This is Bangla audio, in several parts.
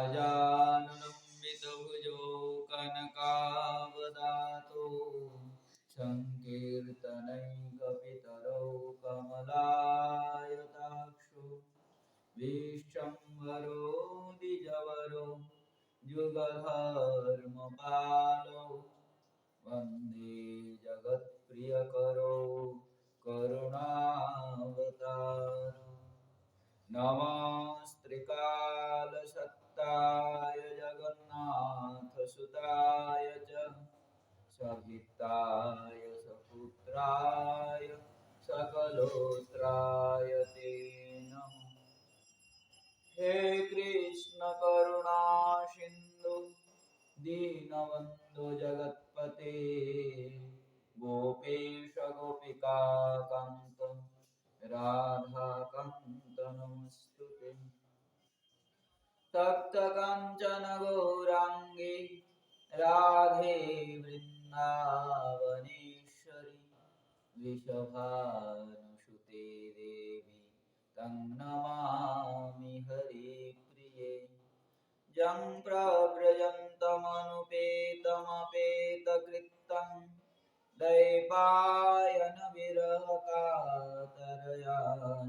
गजाननम्बितभुजो कनकावदातो संकीर्तनैकपितरौ कमलायताक्षो विश्वम्भरो द्विजवरो युगधर्मपालो वन्दे जगत्प्रियकरो करुणावतारो नमस्त्रिकालसत्ताय जगन्नाथसुताय च सहिताय सपुत्राय सकलोत्राय ते नमः। हे कृष्ण करुणा सिन्धु दीनबन्धु जगत्पते गोपेश गोपिका कान्त राधाकान्त नमस्तुते। तप्त काञ्चन गौराङ्गे राधे वृन्दावनेश्वरी वृषभानुसुते देवी तं नमामि हरिप्रिये। यं प्रव्रजन्तमनुपेतमपेतकृत्यं दैपायनविरहकातरया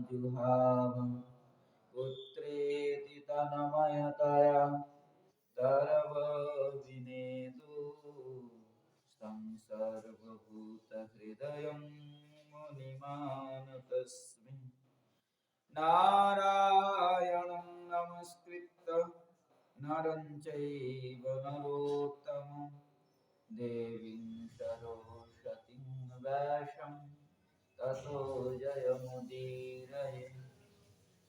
जुहावम् पुत्रेति तन्मयतया सर्वविनेदु तं सर्वभूतहृदयं मुनिमानतस्मि। नारायणं नमस्कृत्य नरं चैव नरोत्तमं देवीं सरस्वतीं व्यासं ततो जयमुदीरये।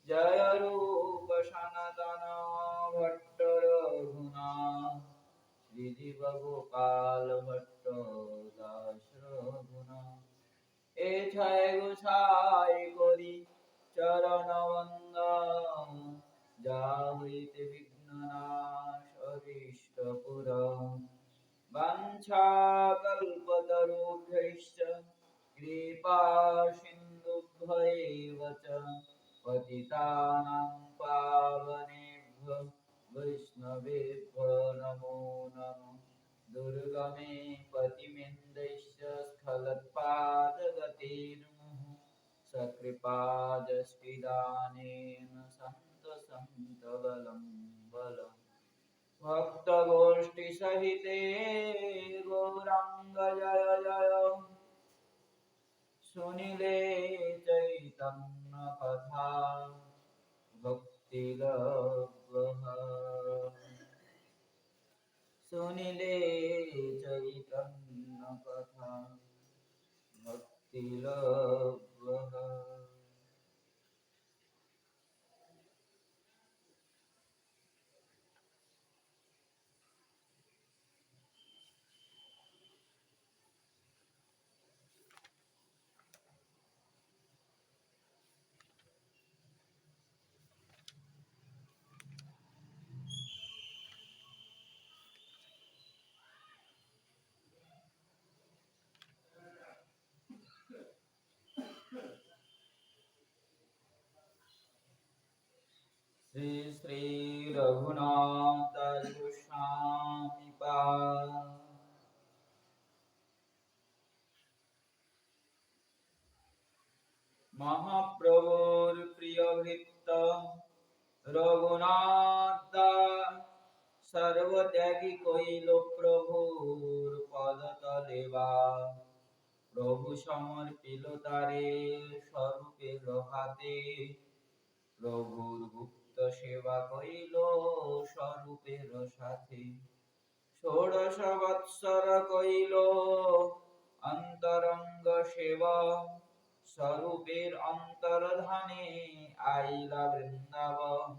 जय रूप सनातन भट्ट रघुनाथ श्रीजीव गोपाल भट्ट दास रघुनाथ ए छाय गोसाई करी चरण वंदन जा हईते विघ्ननाश अरिष्ट पुराण वाञ्छाकल्पतरुभ्यश्च कृपा सिन्धुभ्यैव च पतितानां पावनेभ्यो वैष्णवेभ्यो नमो नमः। दुर्गमे पतिमिन्दैश्च स्खलत्पादगतिर्मुहुः सकृपादष्टिदानेन सन्त बलं बलम्। भक्तगोष्ठी सहिते गौरांग जय जय सुनिले चैतन्य कथा भक्ति सुनिले चैतन्य कथा भक्ति श्री श्री रघुनाथ गोस्वामी पाद महाप्रभुर प्रिय भृत्त रघुनाथ सर्वत्यागी कइल प्रभुर पद तले प्रभु समर्पिल तारे स्वरूपेर हाते प्रभुर गुप्त सेवा कइल स्वरूपेर साथे षोडश बत्सर कइल अंतरंग सेवा स्वरूपेर अंतर्धाने आइला वृंदावन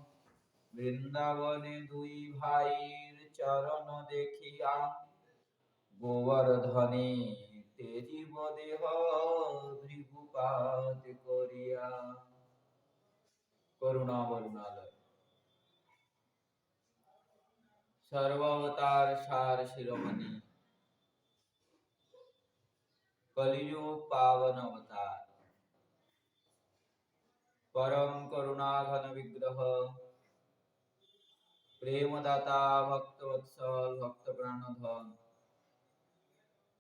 বৃন্দাবনে দুই ভাইয়ের চরণ দেখিয়া গোবর্ধনে তেজিব দেহ ভৃগুপাত করিয়া। করুণাবরণালয় সর্বাবতার সার শিরোমণি কলিযুগ পাবন অবতার परम करुणा घन विग्रह প্রেমদাতা ভক্তবৎসল ভক্ত প্রাণধন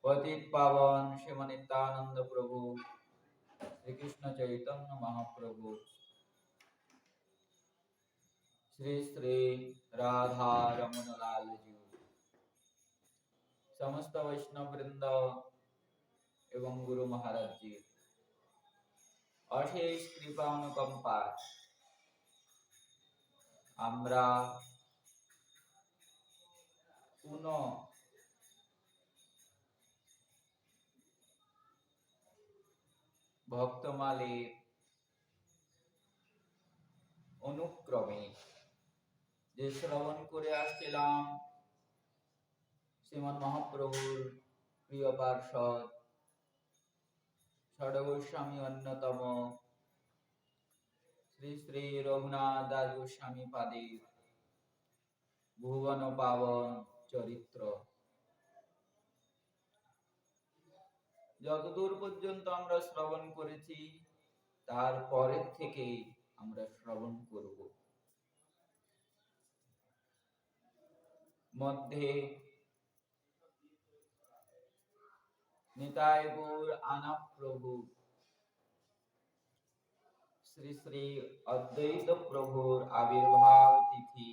পতিত পাবন শ্রীমনিত্যানন্দ প্রভু শ্রীকৃষ্ণ চৈতন্য মহাপ্রভু শ্রী শ্রী রাধা রমন লাল জি সমস্ত বৈষ্ণব বৃন্দ এবং গুরু মহারাজ জি অশেষ কৃপা অনুকম্পা আমরা পুনঃ ভক্তমালে অনুক্রমে যে শ্রবণ করে আসছিলাম শ্রীমন মহাপ্রভুর প্রিয় পার্ষদ ষড়গোস্বামী অন্যতম শ্রী শ্রী রঘুনাথ দাস গোস্বামী পাদের ভুবন পাবন চরিত্র যতদূর পর্যন্ত আমরা শ্রবণ করেছি তার পরের থেকে আমরা শ্রবণ করব। মধ্যে নিতাই গৌর আনাপ প্রভু শ্রী শ্রী অদ্বৈত প্রভুর আবির্ভাব তিথি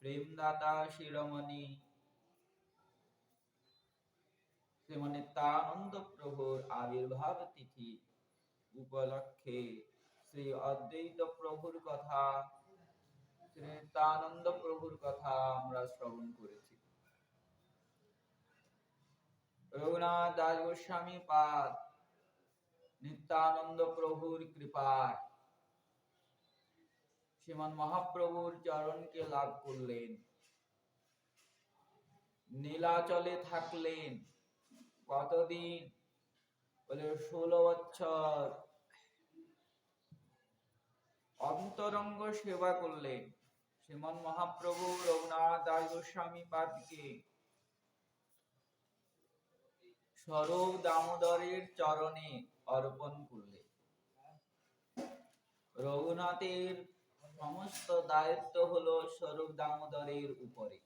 প্রেমদাতা শিরোমণি শ্রীমনিত্যানন্দ প্রভুর আবির্ভাব তিথি উপলক্ষে শ্রী অদ্বৈত প্রভুর কথা শ্রী নিত্যানন্দ প্রভুর কথা আমরা শ্রবণ করেছি। রঘুনাথ দাস গোস্বামী পাদ নিত্যানন্দ প্রভুর কৃপায় শ্রীমান মহাপ্রভুর চরণকে লাভ করলেন, নীলাচলে থাকলেন কতদিন? বলে 16 বছর অন্তরঙ্গ সেবা করলেন। শ্রীমান মহাপ্রভু রঘুনাথ দাস গোস্বামী পাদকে স্বরূপ দামোদরের চরণে অর্পণ করলেন। রঘুনাথের সমস্ত দায়িত্ব হলো স্বরূপ দামোদরের উপরে।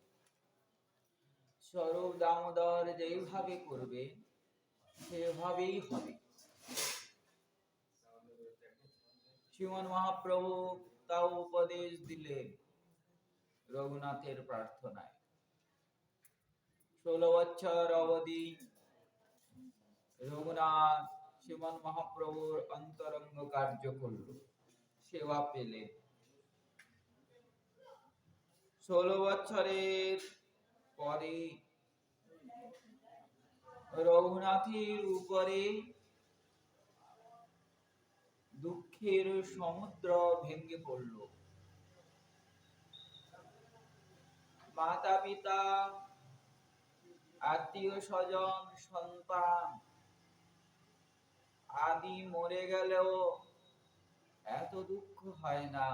স্বরূপ দামোদর যেভাবে করবে সেভাবেই হবে। শ্রীমন মহাপ্রভু তাও উপদেশ দিলেন রঘুনাথের প্রার্থনায়। 16 বছর অবধি রঘুনাথ শ্রীমন মহাপ্রভুর অন্তরঙ্গ কার্য করল, সেবা পেলেন। 16 বছরের পরে রঘুনাথের উপরে দুঃখের সমুদ্র ভেঙে পড়ল। মাতা পিতা আত্মীয় স্বজন সন্তান আদি মরে গেলেও এত দুঃখ হয় না।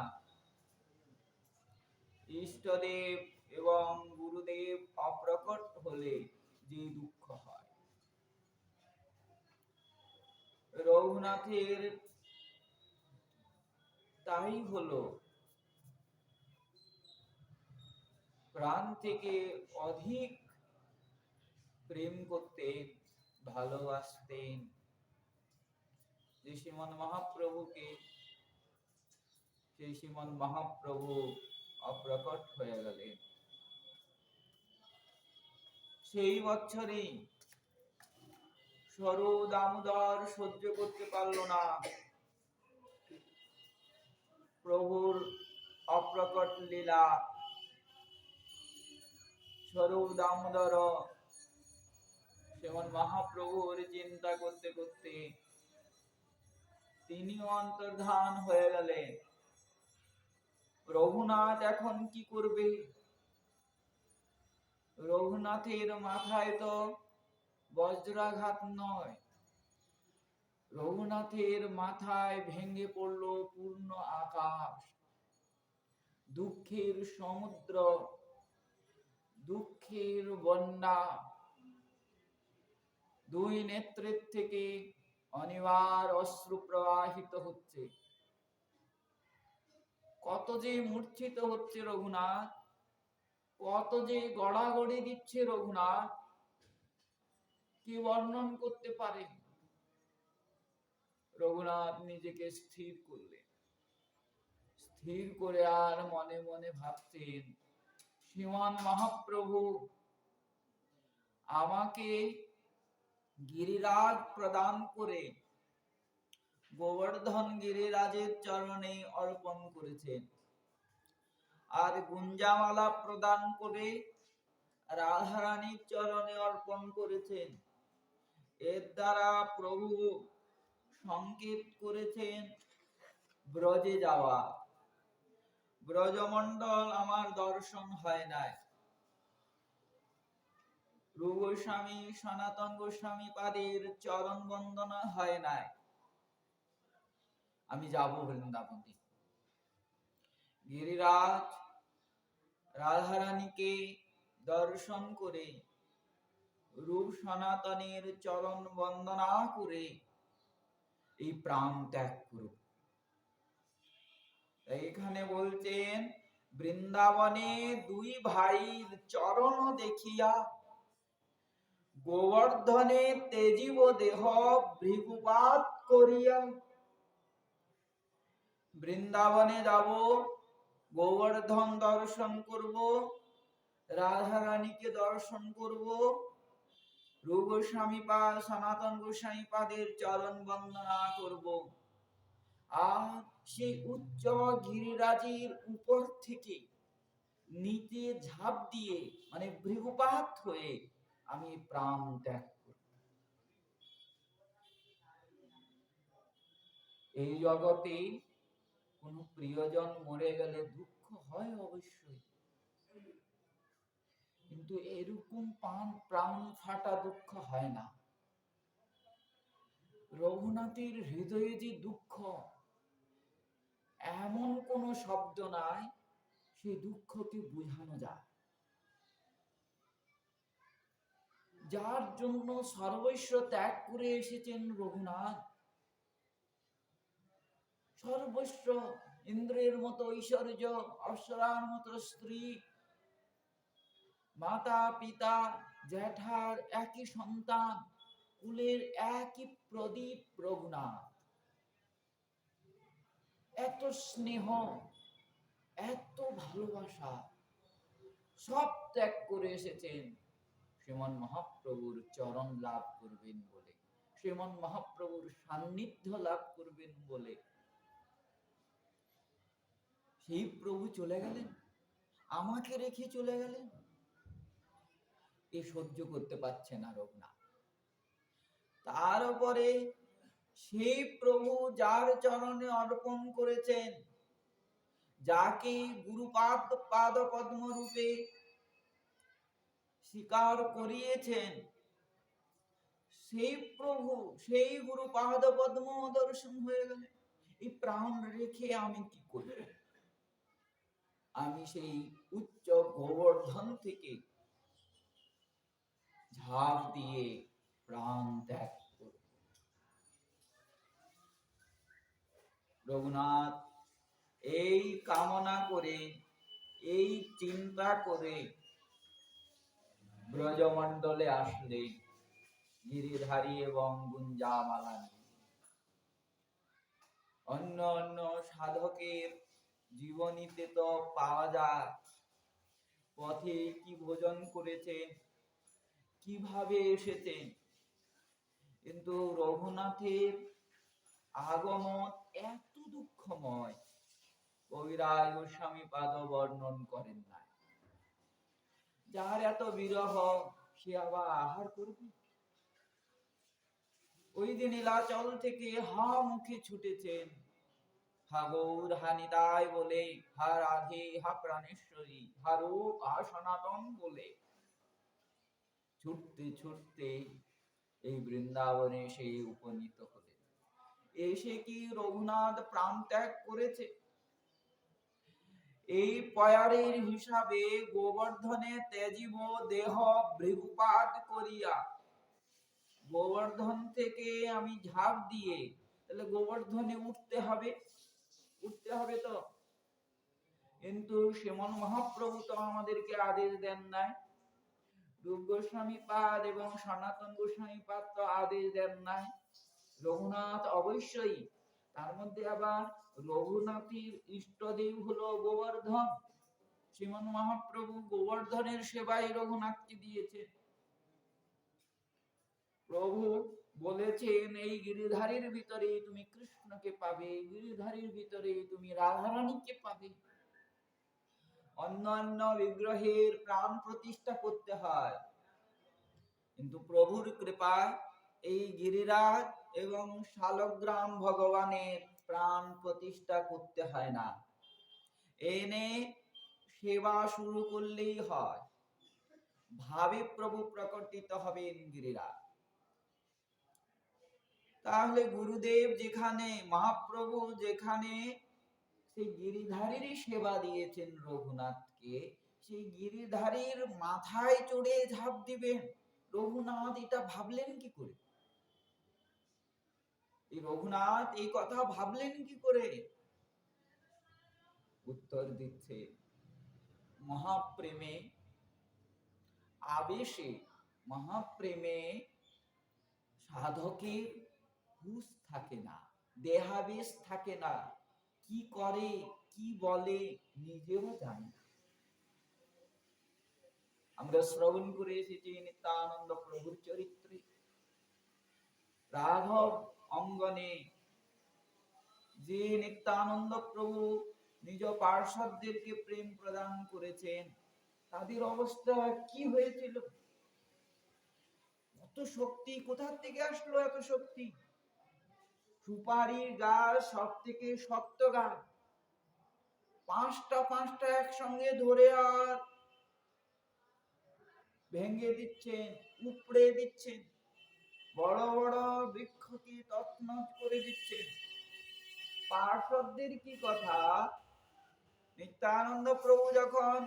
ইষ্টদেব এবং গুরুদেব অপ্রকট হলে যে দুঃখ হয়। রঘুনাথের তাই হলো, প্রাণ থেকে অধিক প্রেম করতেন, ভালোবাসতেন যে শ্রীমন মহাপ্রভুকে। সেই শ্রীমন মহাপ্রভু অপ্রকট হয়ে গেলেন। সেই বছরেই স্বরূপ দামোদর সহ্য করতে পারল না প্রভুর অপ্রকট লীলা। স্বরূপ দামোদর শ্রীমন মহাপ্রভুর চিন্তা করতে করতে তিনিও অন্তর্ধান হয়ে গেলেন। রঘুনাথ এখন কি করবে? রঘুনাথের মাথায় তো বজ্রাঘাত নয়, রঘুনাথের মাথায় ভেঙে পড়ল পূর্ণ আকাশ। দুঃখের সমুদ্র, দুঃখের বন্যা, দুই নেত্রের থেকে অনিবার অশ্রু প্রবাহিত হচ্ছে। কত যে মূর্ছিত হচ্ছে রঘুনাথ, কত যে গড়াগড়ি দিচ্ছে রঘুনাথ, কি বর্ণন করতে পারে? রঘুনাথ নিজেকে স্থির করলেন, স্থির করে আর মনে মনে ভাবছেন, শ্রীমান মহাপ্রভু আমাকে গিরিরাজ প্রদান করে গোবর্ধন গিরিরাজের চরণে অর্পণ করেছেন, আর গুঞ্জামালা প্রদান করে রাধারানীর চরণে অর্পণ করেছেন। এর দ্বারা প্রভু সংকেত করেছেন ব্রজে যাওয়া। ব্রজমণ্ডল আমার দর্শন হয় নাই, রূপ গোস্বামী সনাতন গোস্বামী পাদের চরণ বন্দনা হয় নাই। আমি যাব বৃন্দাবনে, গিরিরাজ রাধারানীকে দর্শন করে রূপ সনাতনের চরণ বন্দনা করে এই প্রাণ ত্যাগ করব। এইখানে বলছেন, বৃন্দাবনে দুই ভাইয়ের চরণ দেখিয়া গোবর্ধনে তেজিব দেহ ভৃগুপাত করিয়া। বৃন্দাবনে যাব, গোবর্ধন দর্শন করব, রাধারানীকে দর্শন করব, রূপ গোস্বামী পাদ সনাতন গোস্বামী পাদের চরণ বন্দনা করব, আর সেই উচ্চ গিরিরাজের উপর থেকে নিচে ঝাঁপ দিয়ে মানে ভৃগুপাত হয়ে আমি প্রাণ ত্যাগ করব। এই জগতে কোন প্রিয়জন মরে গেলে দুঃখ হয় অবশ্যই, কিন্তু এরকম প্রাণ ফাটা দুঃখ হয় না। রঘুনাথের হৃদয়ে যে দুঃখ, এমন কোন শব্দ নাই সেই দুঃখকে বোঝানো যায়। যার জন্য সর্বস্ব ত্যাগ করে এসেছেন রঘুনাথ, সর্বস্ব, ইন্দ্রের মতো ঐশ্বর্য, অপ্সরার মতো স্ত্রী, মাতা পিতা জ্যাঠার একই সন্তান, কুলের একই প্রদীপ রঘুনাথ, এত স্নেহ, এত ভালোবাসা সব ত্যাগ করে এসেছেন শ্রীমান মহাপ্রভুর চরণ লাভ করবেন বলে, শ্রীমান মহাপ্রভুর সান্নিধ্য লাভ করবেন বলে। সেই প্রভু চলে গেলেন, আমাকে রেখে চলে গেলেন, এ সহ্য করতে পারছে না রঘুনাথ। তার উপরে সেই প্রভু যার চরণে অর্পণ করেছেন, যাকে গুরুপাদ পাদ পদ্ম রূপে স্বীকার করিয়েছেন, সেই প্রভু, সেই গুরু পাদ পদ্ম দর্শন হয়ে গেলে এই প্রাণ রেখে আমি কি করব? আমি সেই উচ্চ গোবর্ধন থেকে ঝাঁপ দিয়ে প্রাণ ত্যাগ করব। রঘুনাথ এই কামনা করে, এই চিন্তা করে ব্রজমণ্ডলে আসলে গিরিধারী এবং গুঞ্জামালা নিয়ে। অন্য অন্য সাধকের জীবনীতে তো পাওয়া যায় পথে কি ভোজন করেছেন, কিভাবে এসেছেন, কিন্তু রঘুনাথের আগমন এত দুঃখময় কবিরাজ গোস্বামী পাদ বর্ণন করেন না। যার এত বিরহ, সে আবার আহার করবে? ওই দিন নীলাচল থেকে হা মুখে ছুটেছেন, হা গৌর হা নিতাই বলে, হা রাধে হা প্রাণেশ্বরী, হা রূপ হা সনাতন বলে ছুটতে ছুটতে এই বৃন্দাবনে সে উপনীত হলেন। এসে কি রঘুনাথ প্রাণ ত্যাগ করেছে? এই পয়ারের হিসাবে গোবর্ধনে তেজিব দেহ ভৃগুপাত করিয়া, গোবর্ধন থেকে আমি ঝাঁপ দিয়ে, তাহলে গোবর্ধনে উঠতে হবে, উঠতে হবে তো। কিন্তু শ্রীমন মহাপ্রভু তো আমাদেরকে আদেশ দেন নাই। রূপ গোস্বামী পাদ এবং সনাতন গোস্বামী পাদ তো আদেশ দেন নাই। রঘুনাথ অবশ্যই, তার মধ্যে আবার রঘুনাথের ইষ্টদেব হলো গোবর্ধন। শ্রীমন মহাপ্রভু গোবর্ধনের সেবাই রঘুনাথকে দিয়েছে। প্রভু বলেছেন এই গিরিধারীর ভিতরে তুমি কৃষ্ণকে পাবে, গিরিধারীর ভিতরে তুমি রাধারানীকে পাবে। অন্যান্য বিগ্রহের প্রাণ প্রতিষ্ঠা করতে হয়, কিন্তু প্রভুর কৃপায় এই গিরিরাজ এবং শালগ্রাম ভগবানের প্রাণ প্রতিষ্ঠা করতে হয় না। এনে সেবা শুরু করলেই হয়। ভাবে প্রভু প্রকটিত হবেন গিরিরাজ। তাহলে গুরুদেব যেখানে, মহাপ্রভু যেখানে সেই গিরিধারীরই সেবা দিয়েছেন রঘুনাথকে, সেই গিরিধারীর মাথায় চড়ে ঝাঁপ দিবেন, রঘুনাথ এটা ভাবলেন কি করে? এই রঘুনাথ এই কথা ভাবলেন কি করে? উত্তর দিচ্ছে, মহাপ্রেমে আবেশে, মহাপ্রেমে সাধকের হুঁশ থাকে না, দেহাবেশ থাকে না, কি করে কি বলে নিজেও জানে না। আমরা শ্রবণ করে এসেছি নিত্যানন্দ প্রভুর চরিত্রে, রাঘব অঙ্গনে যে নিত্যানন্দ প্রভু নিজ পার্ষদদেরকে প্রেম প্রদান করেছেন, তাদের অবস্থা কি হয়েছিল? কত শক্তি, কোথা থেকে আসলো এত শক্তি? সুপারির গাছ সব থেকে শক্ত গাছ, পাঁচটা একসঙ্গে ধরে আর ভেঙে দিচ্ছেন, উপড়ে দিচ্ছেন, বড় বড় বৃক্ষকে তছনছ করে দিচ্ছেন। পার্শ্বদের কি কথা? নিত্যানন্দ প্রভু যখন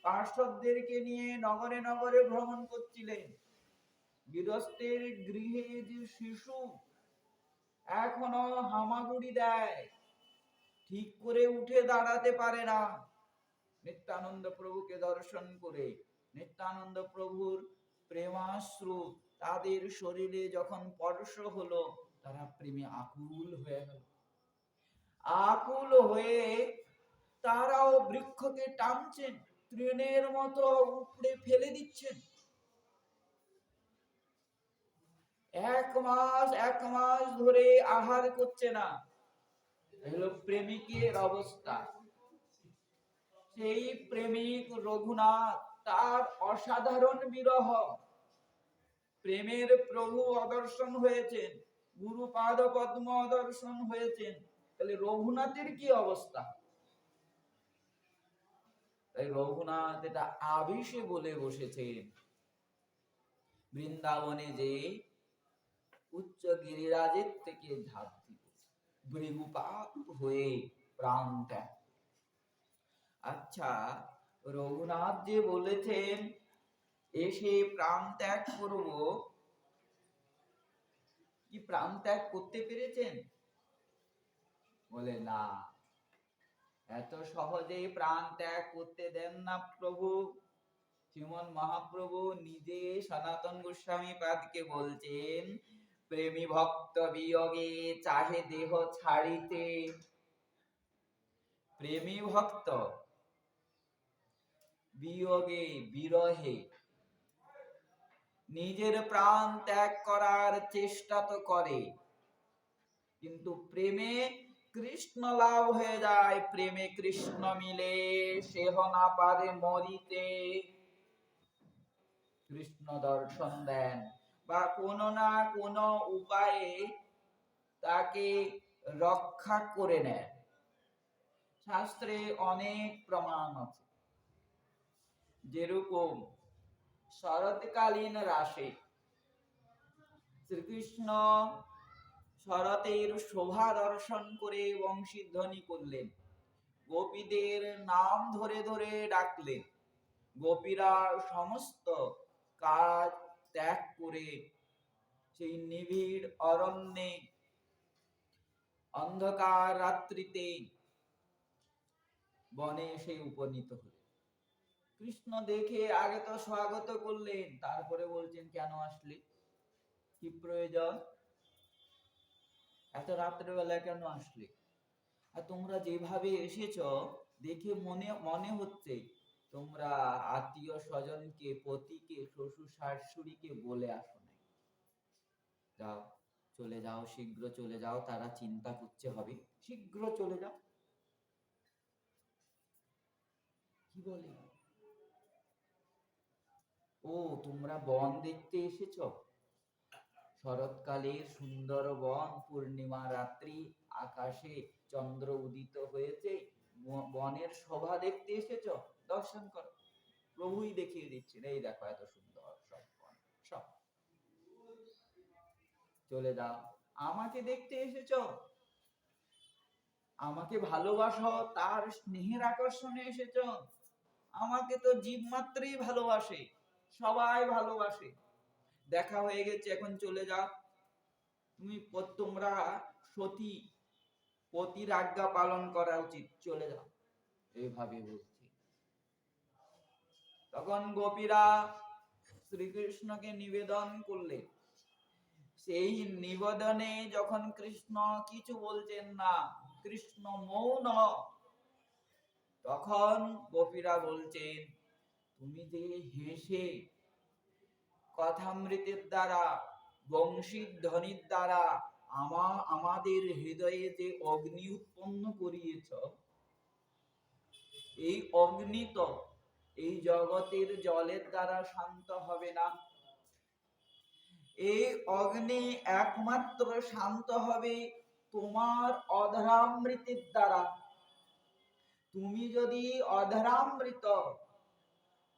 পার্শ্বদেরকে নিয়ে নগরে নগরে ভ্রমণ করছিলেন, গৃহস্থের গৃহে যে শিশু এখনো হামাগুড়ি দেয়, ঠিক করে উঠে দাঁড়াতে পারে না, নিত্যানন্দ প্রভুকে দর্শন করে নিত্যানন্দ প্রভুর প্রেমাশ্রু তাদের শরীরে যখন স্পর্শ হলো, তারা প্রেমে আকুল হয়ে গেল। আকুল হয়ে তারাও বৃক্ষকে টানছেন, তৃণের মতো উপড়ে ফেলে দিচ্ছেন। এক মাস ধরে আহার করছে না। এগুলো প্রেমিকের অবস্থা। সেই প্রেমিক রঘুনাথ, তার অসাধারণ বিরহ, প্রেমের প্রভু অদর্শন হয়েছেন, গুরুপাদ পদ্ম অদর্শন হয়েছেন, তাহলে রঘুনাথের কি অবস্থা? তাই রঘুনাথ এটা আবেশে বলে বসেছেন, বৃন্দাবনে যে উচ্চ গিরিরাজের থেকে ঝাঁপ দিব, ভৃগুপাত হয়ে প্রাণ ত্যাগ। আচ্ছা, রঘুনাথ যে বলেছেন এসে প্রাণ ত্যাগ করব, কি প্রাণ ত্যাগ করতে পেরেছেন? বলে না, এত সহজে প্রাণ ত্যাগ করতে দেন না প্রভু। শ্রীমন মহাপ্রভু নিজে সনাতন গোস্বামী পাদকে বলছেন, প্রেমী ভক্ত বিয়োগে চাহে দেহ ছাড়িতে। প্রেমী ভক্ত বিয়োগে, বিরহে নিজের প্রাণ ত্যাগ করার চেষ্টা তো করে, কিন্তু প্রেমে কৃষ্ণ লাভ হয়ে যায়। প্রেমে কৃষ্ণ মিলে সেহ না পারে মরিতে। কৃষ্ণ দর্শন দেন বা কোনো না কোনো উপায়ে তাকে রক্ষা করে নেন। শাস্ত্রে অনেক প্রমাণ আছে। যেরকম শরৎকালীন রাসে শ্রীকৃষ্ণ শরতের শোভা দর্শন করে বংশীধ্বনি করলেন, গোপীদের নাম ধরে ধরে ডাকলেন। গোপীরা সমস্ত কাজ ত্যাগ করে সেই নিবিড় অরণ্যে অন্ধকার রাত্রিতে বনে এসে উপনীত হলেন। কৃষ্ণ দেখে আগে তো স্বাগত করলেন, তারপরে বলছেন কেন আসলে, কি প্রয়োজন, এত রাত্রেবেলা কেন আসলে? আর তোমরা যেভাবে এসেছো দেখে মনে মনে হচ্ছে তোমরা আত্মীয় স্বজনকে, পতিকে, শ্বশুর শাশুড়িকে বলে আসো নাই। যাও, চলে যাও, শীঘ্র চলে যাও, তারা চিন্তা করছে হবে, শীঘ্র চলে যাও। কি বলে, ও তোমরা বন দেখতে এসেছো, শরৎকালের সুন্দর বন, পূর্ণিমা রাত্রি, আকাশে চন্দ্র উদিত হয়েছে, বনের শোভা দেখতে এসেছো, দর্শন করো। প্রভুই দেখিয়ে দিচ্ছেন, এই দেখো এত সুন্দর সব বন, সব চলে যাও। আমাকে দেখতে এসেছো, আমাকে ভালোবাসো, তার স্নেহের আকর্ষণে এসেছো। আমাকে তো জীব মাত্রই ভালোবাসে, সবাই ভালোবাসে, দেখা হয়ে গেছে, এখন চলে যাও। তোমরা সতী, পতির আজ্ঞা পালন করা উচিত, চলে যাও, এইভাবে বলছে। তখন গোপীরা শ্রীকৃষ্ণকে নিবেদন করলে, সেই নিবেদনে যখন কৃষ্ণ কিছু বলছেন না, কৃষ্ণ মৌন, তখন গোপীরা বলছেন, তুমি যে হেসে কথামৃতের দ্বারা, বংশীর ধ্বনির দ্বারা আমাদের হৃদয়ে যে অগ্নি উৎপন্ন করিয়েছ, এই অগ্নি তো এই জগতের জলের দ্বারা শান্ত হবে না। এই অগ্নি একমাত্র শান্ত হবে তোমার অধরামৃতের দ্বারা। তুমি যদি অধরামৃত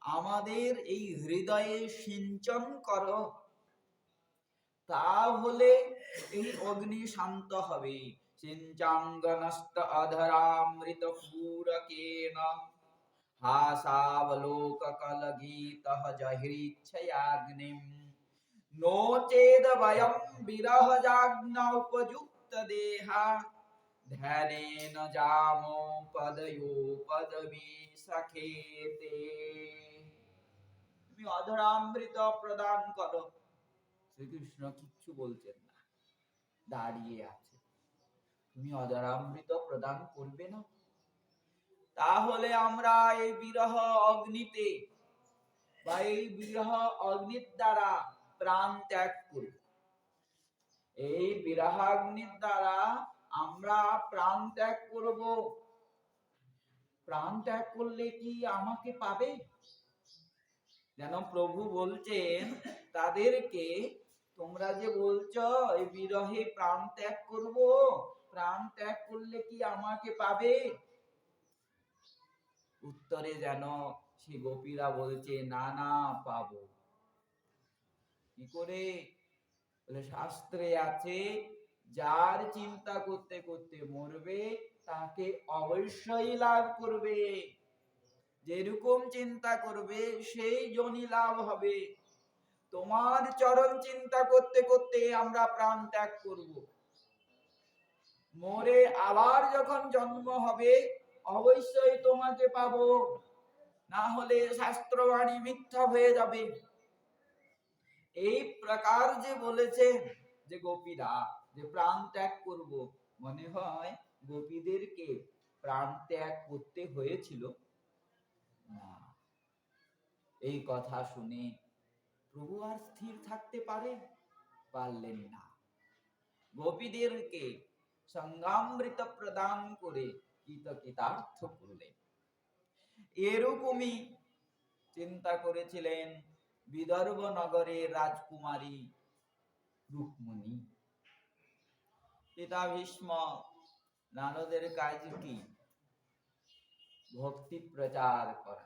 আমাদের এই হৃদয়ে সিঞ্চন করো, তাহলে এই অগ্নি শান্ত হবে। সিঞ্চাঙ্গনস্ত অধরামৃত পূরকেন হাসাবলোক কলগীতঃ জহৃচ্ছয়াগ্নিম নো চেদ বয়ম বিরহ জাগ্ন উপযুক্ত দেহা ধ্যানেন জামো পদয়ো পদবী সখেতে। তুমি অধরামৃত প্রদান করো। শ্রীকৃষ্ণ কিচ্ছু বলছেন না, দাঁড়িয়ে আছে। তুমি অধরামৃত প্রদান করবে না, তাহলে আমরা এই বিরহ অগ্নিতে বা এই বিরহ অগ্নির দ্বারা প্রাণ ত্যাগ করব। এই বিরহাগ্নির দ্বারা আমরা প্রাণ ত্যাগ করব। প্রাণ ত্যাগ করলে কি আমাকে পাবে? যেন প্রভু বলছেন তাদেরকে, তোমরা যে বলছো এই বিরহে প্রাণ ত্যাগ করব, প্রাণ ত্যাগ করলে কি আমাকে পাবে? উত্তরে যেন সে গোপীরা বলছে, না না, পাবো। কি করে? বলে শাস্ত্রে আছে, যার চিন্তা করতে করতে মরবে তাকে অবশ্যই লাভ করবে। যেরকম চিন্তা করবে সেই জনই লাভ হবে। তোমার চরণ চিন্তা করতে করতে আমরা প্রাণ ত্যাগ করব, মরে আবার যখন জন্ম হবে অবশ্যই তোমাকে পাবো, না হলে শাস্ত্রবাণী মিথ্যা হয়ে যাবে। এই প্রকার যে বলেছে যে গোপীরা যে প্রাণ ত্যাগ করব, মনে হয় গোপীদেরকে প্রাণ ত্যাগ করতে হয়েছিল না। এই কথা শুনে প্রভু আর স্থির থাকতে পারলেন না। গোপীদেরকে সঙ্গামৃত প্রদান করে কৃতার্থ করলেন। এরকমই চিন্তা করেছিলেন বিদর্ভ নগরের রাজকুমারী রুক্মিণী। পিতা ভীষ্ম নারদের কাজ কি? ভক্তি প্রচার করা।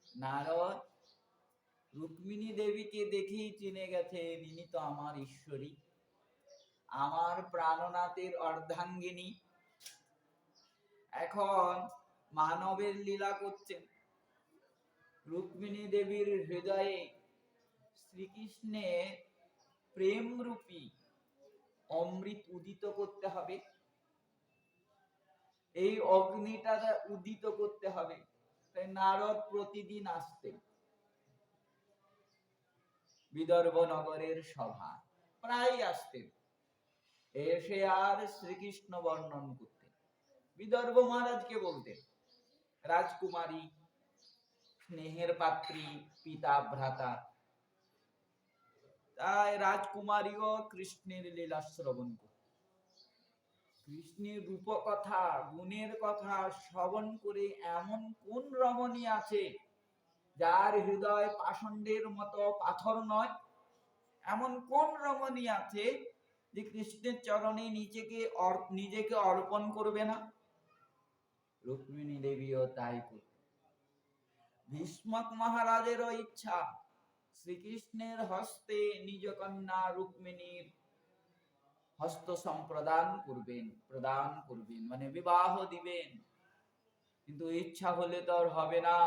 নারদ রুক্মিণী দেবীকে দেখেই চিনে গেছেন, ইনি তো আমার ঈশ্বরী, আমার প্রাণনাথের অর্ধাঙ্গিনী। এখন মানবের লীলা করছেন। রুক্মিণী দেবীর হৃদয়ে শ্রীকৃষ্ণের প্রেম রূপী অমৃত উদিত করতে হবে। এই অগ্নিটা উদিত করতে হবে। তাই নারদ প্রতিদিন আসতেন বিদর্ভ নগরের সভা, প্রায় আসতেন, এসে আর শ্রীকৃষ্ণ বর্ণন করতেন। বিদর্ভ মহারাজকে বলতেন, রাজকুমারী, স্নেহের পাত্রী, পিতা ভ্রাতা। তাই রাজকুমারীও কৃষ্ণের লীলা শ্রবণ করত, কৃষ্ণের রূপকথা, গুণের কথা শ্রবণ করে এমন কোন রমণী আছে যার হৃদয় পাষণ্ডের মতো পাথর নয়? এমন কোন রমণী আছে যে কৃষ্ণের চরণে নিজেকে অর্পণ করবে না? রুক্মিণী দেবীও তাই করত। ভীষ্মক মহারাজেরও ইচ্ছা শ্রীকৃষ্ণের হস্তে নিজ কন্যা রুক্মিণীর হস্ত সম্প্রদান প্রদান করবেন, মানে বিবাহ দিবেন। কিন্তু ইচ্ছা হলে তো আর হবে না,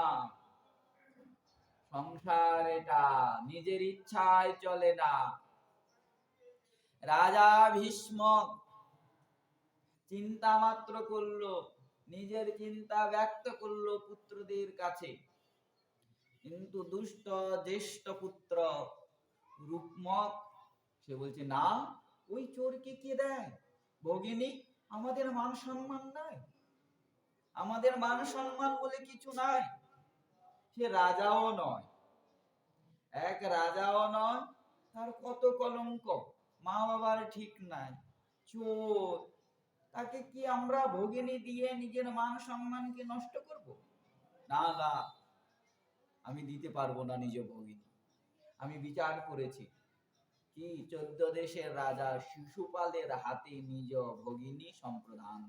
সংসার এটা, নিজের ইচ্ছায় চলে না। রাজা ভীষ্মক চিন্তা মাত্র করলো, নিজের চিন্তা ব্যক্ত করলো পুত্রদের কাছে, কিন্তু দুষ্ট জ্যেষ্ঠ পুত্র রুক্মক সে বলছে, না, ওই চোরকে কে দেয় ভগিনী? আমাদের মান সম্মান নাই, আমাদের মান সম্মান বলে কিছু নাই। সে রাজাও নয়, এক রাজাও নয়, তার কত কলঙ্ক, মা বাবার ঠিক নাই, চোর, তাকে কি আমরা ভগিনী দিয়ে নিজের মান সম্মানকে নষ্ট করব? না না, আমি দিতে পারবো না নিজ ভগিনী। আমি বিচার করেছি, কি 14 দেশের রাজা শিশুপালের হাতে নিজ ভগিনী সম্প্রদান।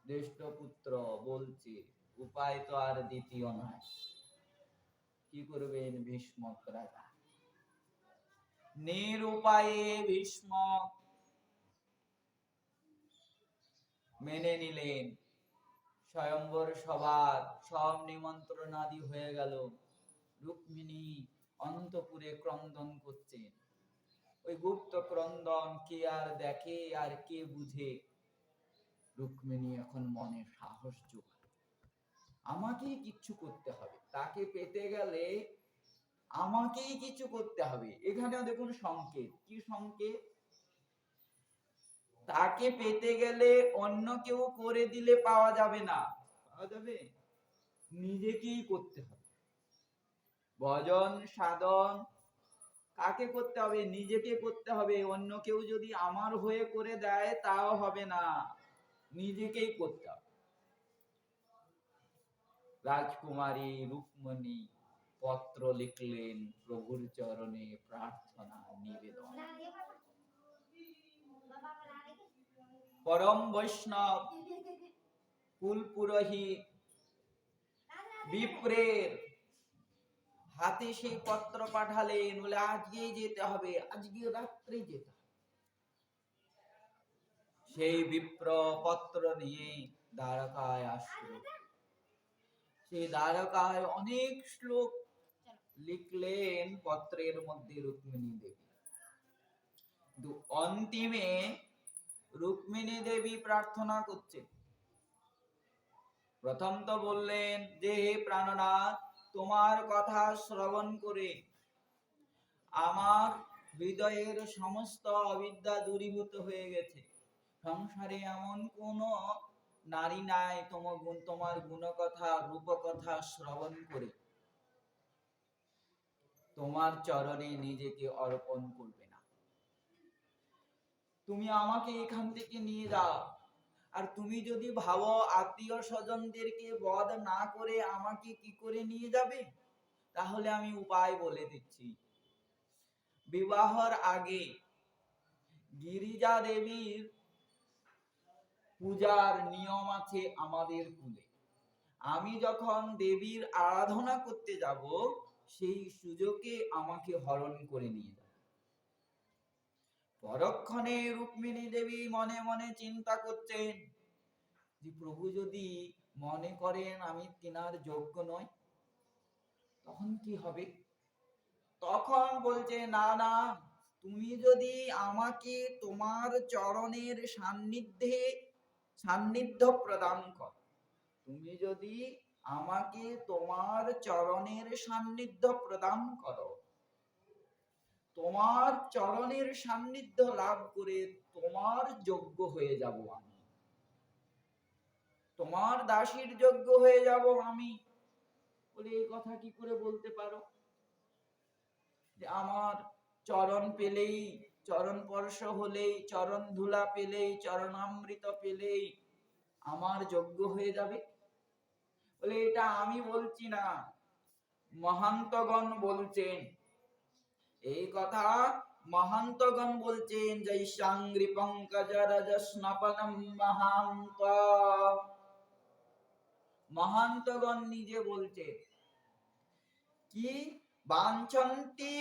জ্যেষ্ঠ পুত্র বলছে, উপায় তো আর দ্বিতীয় নয়। কি করবেন ভীষ্মক রাজা? নিরুপায়ে ভীষ্মক মেনে নিলেন। স্বয়ম্বর সভার সব নিমন্ত্রণ আদি হয়ে গেল। রুক্মিণী অন্তপুরে ক্রন্দন করছেন। ওই গুপ্ত ক্রন্দন কে আর দেখে আর কে বুঝে? রুক্মিণী এখন মনে সাহস জোগায়, আমাকেই কিছু করতে হবে, তাকে পেতে গেলে আমাকেই কিছু করতে হবে। এখানেও দেখুন সংকেত, কি সংকেত? তাকে পেতে গেলে অন্য কেউ করে দিলে পাওয়া যাবে না, পাওয়া যাবে, নিজেকেই করতে হবে। ভজন সাধন কাকে করতে হবে? নিজেকে করতে হবে। অন্য কেউ যদি আমার হয়ে করে দেয় তাও হবে না, নিজেকেই করতে হবে। রাজকুমারী রুক্মিণী পত্র লিখলেন, প্রভুর চরণে প্রার্থনা নিবেদন। পরম বৈষ্ণব কুল পুরোহিত বিপ্রের হাতে সেই পত্র পাঠালেন, বলে আজকেই যেতে হবে, আজকে রাত্রে যেতে হবে। সেই বিপ্র পত্র নিয়ে দ্বারকায় আসলো। সেই দ্বারকায় অনেক শ্লোক লিখলেন পত্রের মধ্যে রুক্মিণী দেবী। কিন্তু অন্তিমে রুক্মিণী দেবী প্রার্থনা করছে। প্রথম তো বললেন যে, হে প্রাণনাথ, তোমার কথা শ্রবণ করে আমার হৃদয়ের সমস্ত অবিদ্যা দূরীভূত হয়ে গেছে। সংসারে এমন কোন নারী নাই তোমার গুণকথা রূপকথা শ্রবণ করে তোমার চরণে নিজেকে অর্পণ করবে না। তুমি আমাকে এখান থেকে নিয়ে যাও, আর তুমি যদি ভাবো আত্মীয় স্বজনদেরকে বধ না করে আমাকে কি করে নিয়ে যাবে, তাহলে আমি উপায় বলে দিচ্ছি। বিবাহর আগে গিরিজা দেবীর পূজার নিয়ম আছে আমাদের কুলে। আমি যখন দেবীর আরাধনা করতে যাব, সেই সুযোগে আমাকে হরণ করে নিয়ে যাবে। পরক্ষণে রুক্মিণী দেবী মনে মনে চিন্তা করছেন যে, প্রভু যদি মনে করেন আমি তিনার যোগ্য নয়, তখন কি হবে? তখন বলছে, না না, তুমি যদি আমাকে তোমার চরণের সান্নিধ্যে সান্নিধ্য প্রদান কর। তুমি যদি আমাকে তোমার চরণের সান্নিধ্য প্রদান করো, তোমার চরণের সান্নিধ্য লাভ করে তোমার যোগ্য হয়ে যাব আমি, তোমার দাসীর যোগ্য হয়ে যাব আমি। বলে এই কথা কি করে বলতে পারো যে আমার চরণ পেলেই, চরণ স্পর্শ হলেই, চরণ ধুলা পেলেই, চরণামৃত পেলেই আমার যোগ্য হয়ে যাবে? বলে এটা আমি বলছি না, মহান্তগণ বলছেন। এই কথা মহান্তগণ বলছেন। জৈসাংগ্রি পঙ্কজ রজস্নপনম মহান্ত, মহান্তগণ নিজে বলছে কি বাঞ্ছন্তি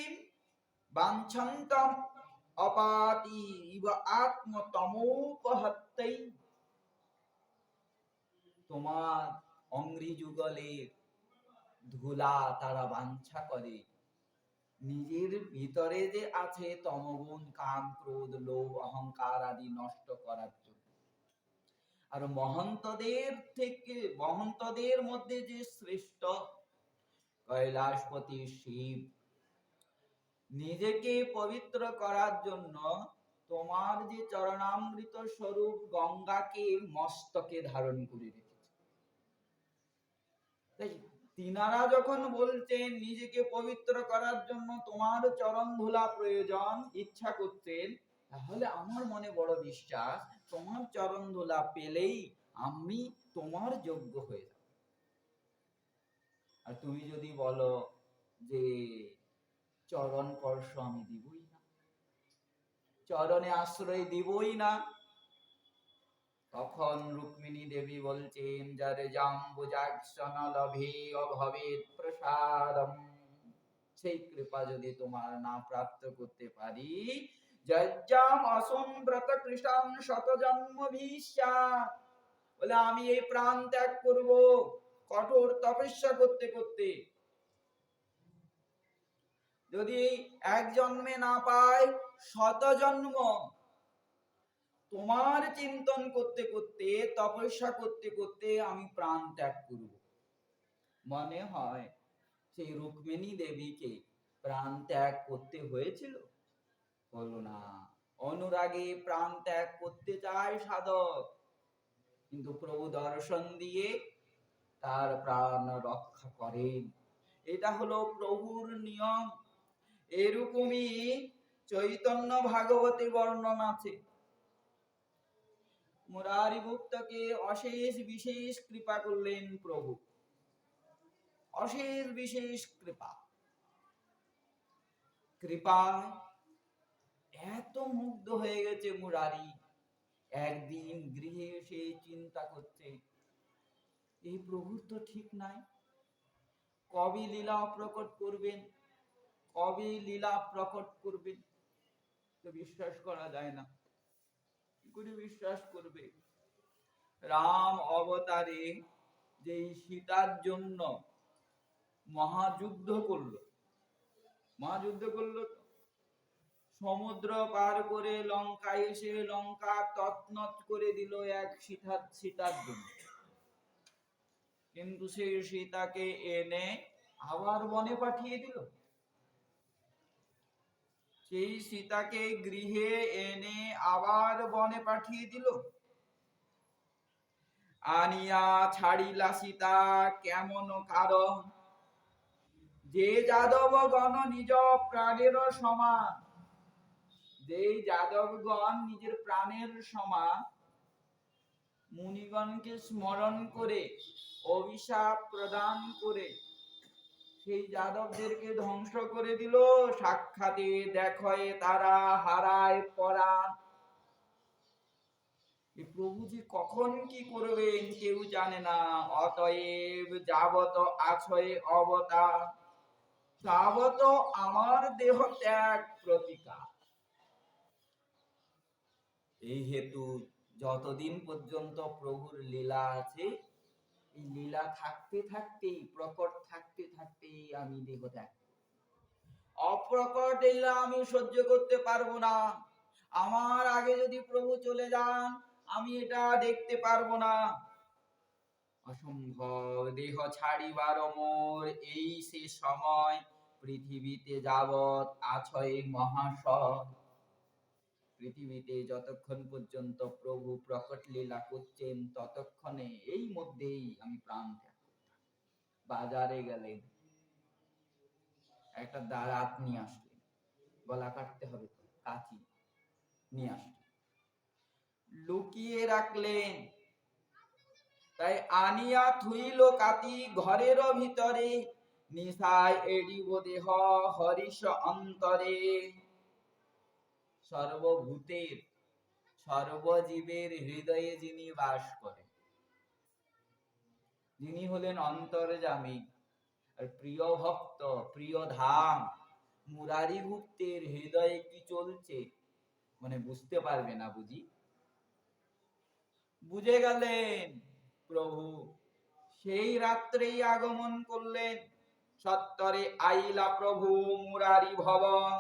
বাঞ্ছন্তম অপাতি ইব আত্মতমোপহত্যৈ। তোমার অঙ্ঘ্রি যুগলের ধুলা তারা বাঞ্ছা করে নিজের ভিতরে যে আছে তমগুণ, কাম, ক্রোধ, লোভ, অহংকার আদি নষ্ট করার জন্য। আর মহন্তদের মধ্যে যে শ্রেষ্ঠ কৈলাসপতি শিব নিজেকে পবিত্র করার জন্য তোমার যে চরণামৃত স্বরূপ গঙ্গাকে মস্তকে ধারণ করে রেখেছে। তিনারা যখন বলছেন নিজেকে পবিত্র করার জন্য তোমার চরণ ধুলা প্রয়োজন, ইচ্ছা করতেন, তাহলে আমার মনে বড় বিশ্বাস তোমার চরণ ধুলা পেলেই আমি তোমার যোগ্য হয়ে যাব। আর তুমি যদি বলো যে চরণ স্পর্শ আমি দিবই না, চরণে আশ্রয় দিবই না, তখন রুক্মিণী দেবী বলছেন যারে জাম্বুজাক্ষণ লভে অভবেৎ প্রসাদম, সেই কৃপা যদি তোমার না প্রাপ্ত করতে পারি, যজ্জাম অসম্ব্রত কৃষ্ণ শতজন্মভিঃস্যাৎ, বলে আমি এই প্রাণ ত্যাগ করব কঠোর তপস্যা করতে করতে। যদি এক জন্মে না পায়, শত জন্ম তোমার চিন্তন করতে করতে, তপস্যা করতে করতে আমি প্রাণ ত্যাগ করব। মনে হয় সেই রুক্মিণী দেবীকে প্রাণ ত্যাগ করতে হয়েছিল? বলো না, অনুরাগে প্রাণ ত্যাগ করতে চায় সাধক, কিন্তু প্রভু দর্শন দিয়ে তার প্রাণ রক্ষা করেন। এটা হলো প্রভুর নিয়ম। এরকমই চৈতন্য ভাগবতে বর্ণনা আছে। মুরারি ভুক্তকে অশেষ বিশেষ কৃপা করলেন প্রভু, অশেষ বিশেষ কৃপা। কৃপায় এত মুগ্ধ হয়ে গেছে মুরারি, একদিন গৃহে এসে চিন্তা করছে এই প্রভুর তো ঠিক নাই, কবে লীলা প্রকট করবেন, কবে লীলা প্রকট করবেন। তো বিশ্বাস করা যায় না, কি করে বিশ্বাস করবে? রাম অবতারে যে সীতার জন্য মহাযুদ্ধ করলো, সমুদ্র পার করে লঙ্কায় এসে লঙ্কা তছনছ করে দিল এক সীতার জন্য, কিন্তু সেই সীতাকে এনে আবার বনে পাঠিয়ে দিল। সেই সীতাকে গৃহে এনে আবার বনে পাঠিয়ে দিল। আনিয়া ছাড়িলা সীতা কেমন কারণ, যে যাদবগণ নিজ প্রাণের সমান, যে যাদবগণ নিজের প্রাণের সমান মুনিগণকে স্মরণ করে অভিশাপ প্রদান করে সেই যাদবদেরকে ধ্বংস করে দিল। সাক্ষাতে দেখে তারা হারায় পরাণ। প্রভু যে কখন কি করবেন কেউ জানে না। অতএব যাবত আছয় অবতার, তাবত আমার দেহ ত্যাগ প্রতিকার। এই হেতু যতদিন পর্যন্ত প্রভুর লীলা আছে, এই লীলা থাকতে থাকতেই, প্রকট থাকতে থাকতেই আমি দেহ ত্যাগ। অপ্রকট লীলা আমি সহ্য করতে পারবো না। আমার আগে যদি প্রভু চলে যান, আমি এটা দেখতে পারবো না, অসম্ভব। দেহ ছাড়িবার মোর এই সে সময়, পৃথিবীতে যাবৎ আছয় মহাশয়। পৃথিবীতে যতক্ষণ পর্যন্ত প্রভু প্রকট লীলা করছেন ততক্ষণে এই মধ্যেই আমি প্রাণ ত্যাগ করতাম। বাজারে গেলেন, একটা দাঁড়াত নিয়ে আসলেন, গলা কাটতে হবে তো, কাঁচি নিয়ে আসলেন, লুকিয়ে রাখলেন। তাই আনিয়া থুইল কাতি ঘরের ভিতরে, নিশায় এড়িব দেহ হরিষ অন্তরে। সর্বভূতের সর্বজীবের হৃদয়ে যিনি বাস করেন, যিনি হলেন অন্তর্যামী আর প্রিয় ভক্ত, প্রিয় ধাম, মুরারি গুপ্তের হৃদয়ে কি চলছে মানে বুঝতে পারবে না বুঝি? বুঝে গেলেন প্রভু। সেই রাত্রেই আগমন করলেন, সত্তরে আইলা প্রভু মুরারি ভবন।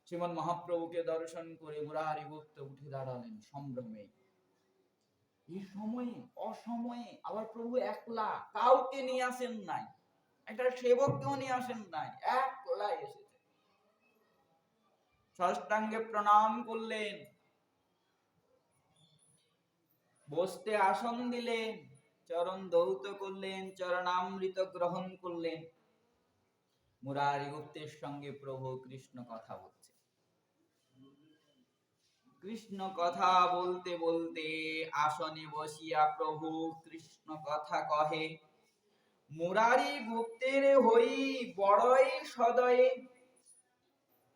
শ্রীমন মহাপ্রভুকে দর্শন করে মুরারি গুপ্ত উঠে দাঁড়ালেন সম্ভ্রমে। এই সময়ে অসময়ে আবার প্রভু একলা, কাউকে নিয়ে আসেন নাই, একটা সেবককেও নিয়ে আসেন নাই, একলা এসেছে। সাষ্টাঙ্গে প্রণাম করলেন, বসতে আসন দিলেন, চরণ দৌত করলেন, চরণামৃত গ্রহণ করলেন। মুরারি গুপ্তের সঙ্গে প্রভু কৃষ্ণ কথা বলছে। কৃষ্ণ কথা বলতে বলতে আসনে বসিয়া প্রভু কৃষ্ণ কথা কহে। মুরারি গুপ্তের হই বড়ই সদয়ে।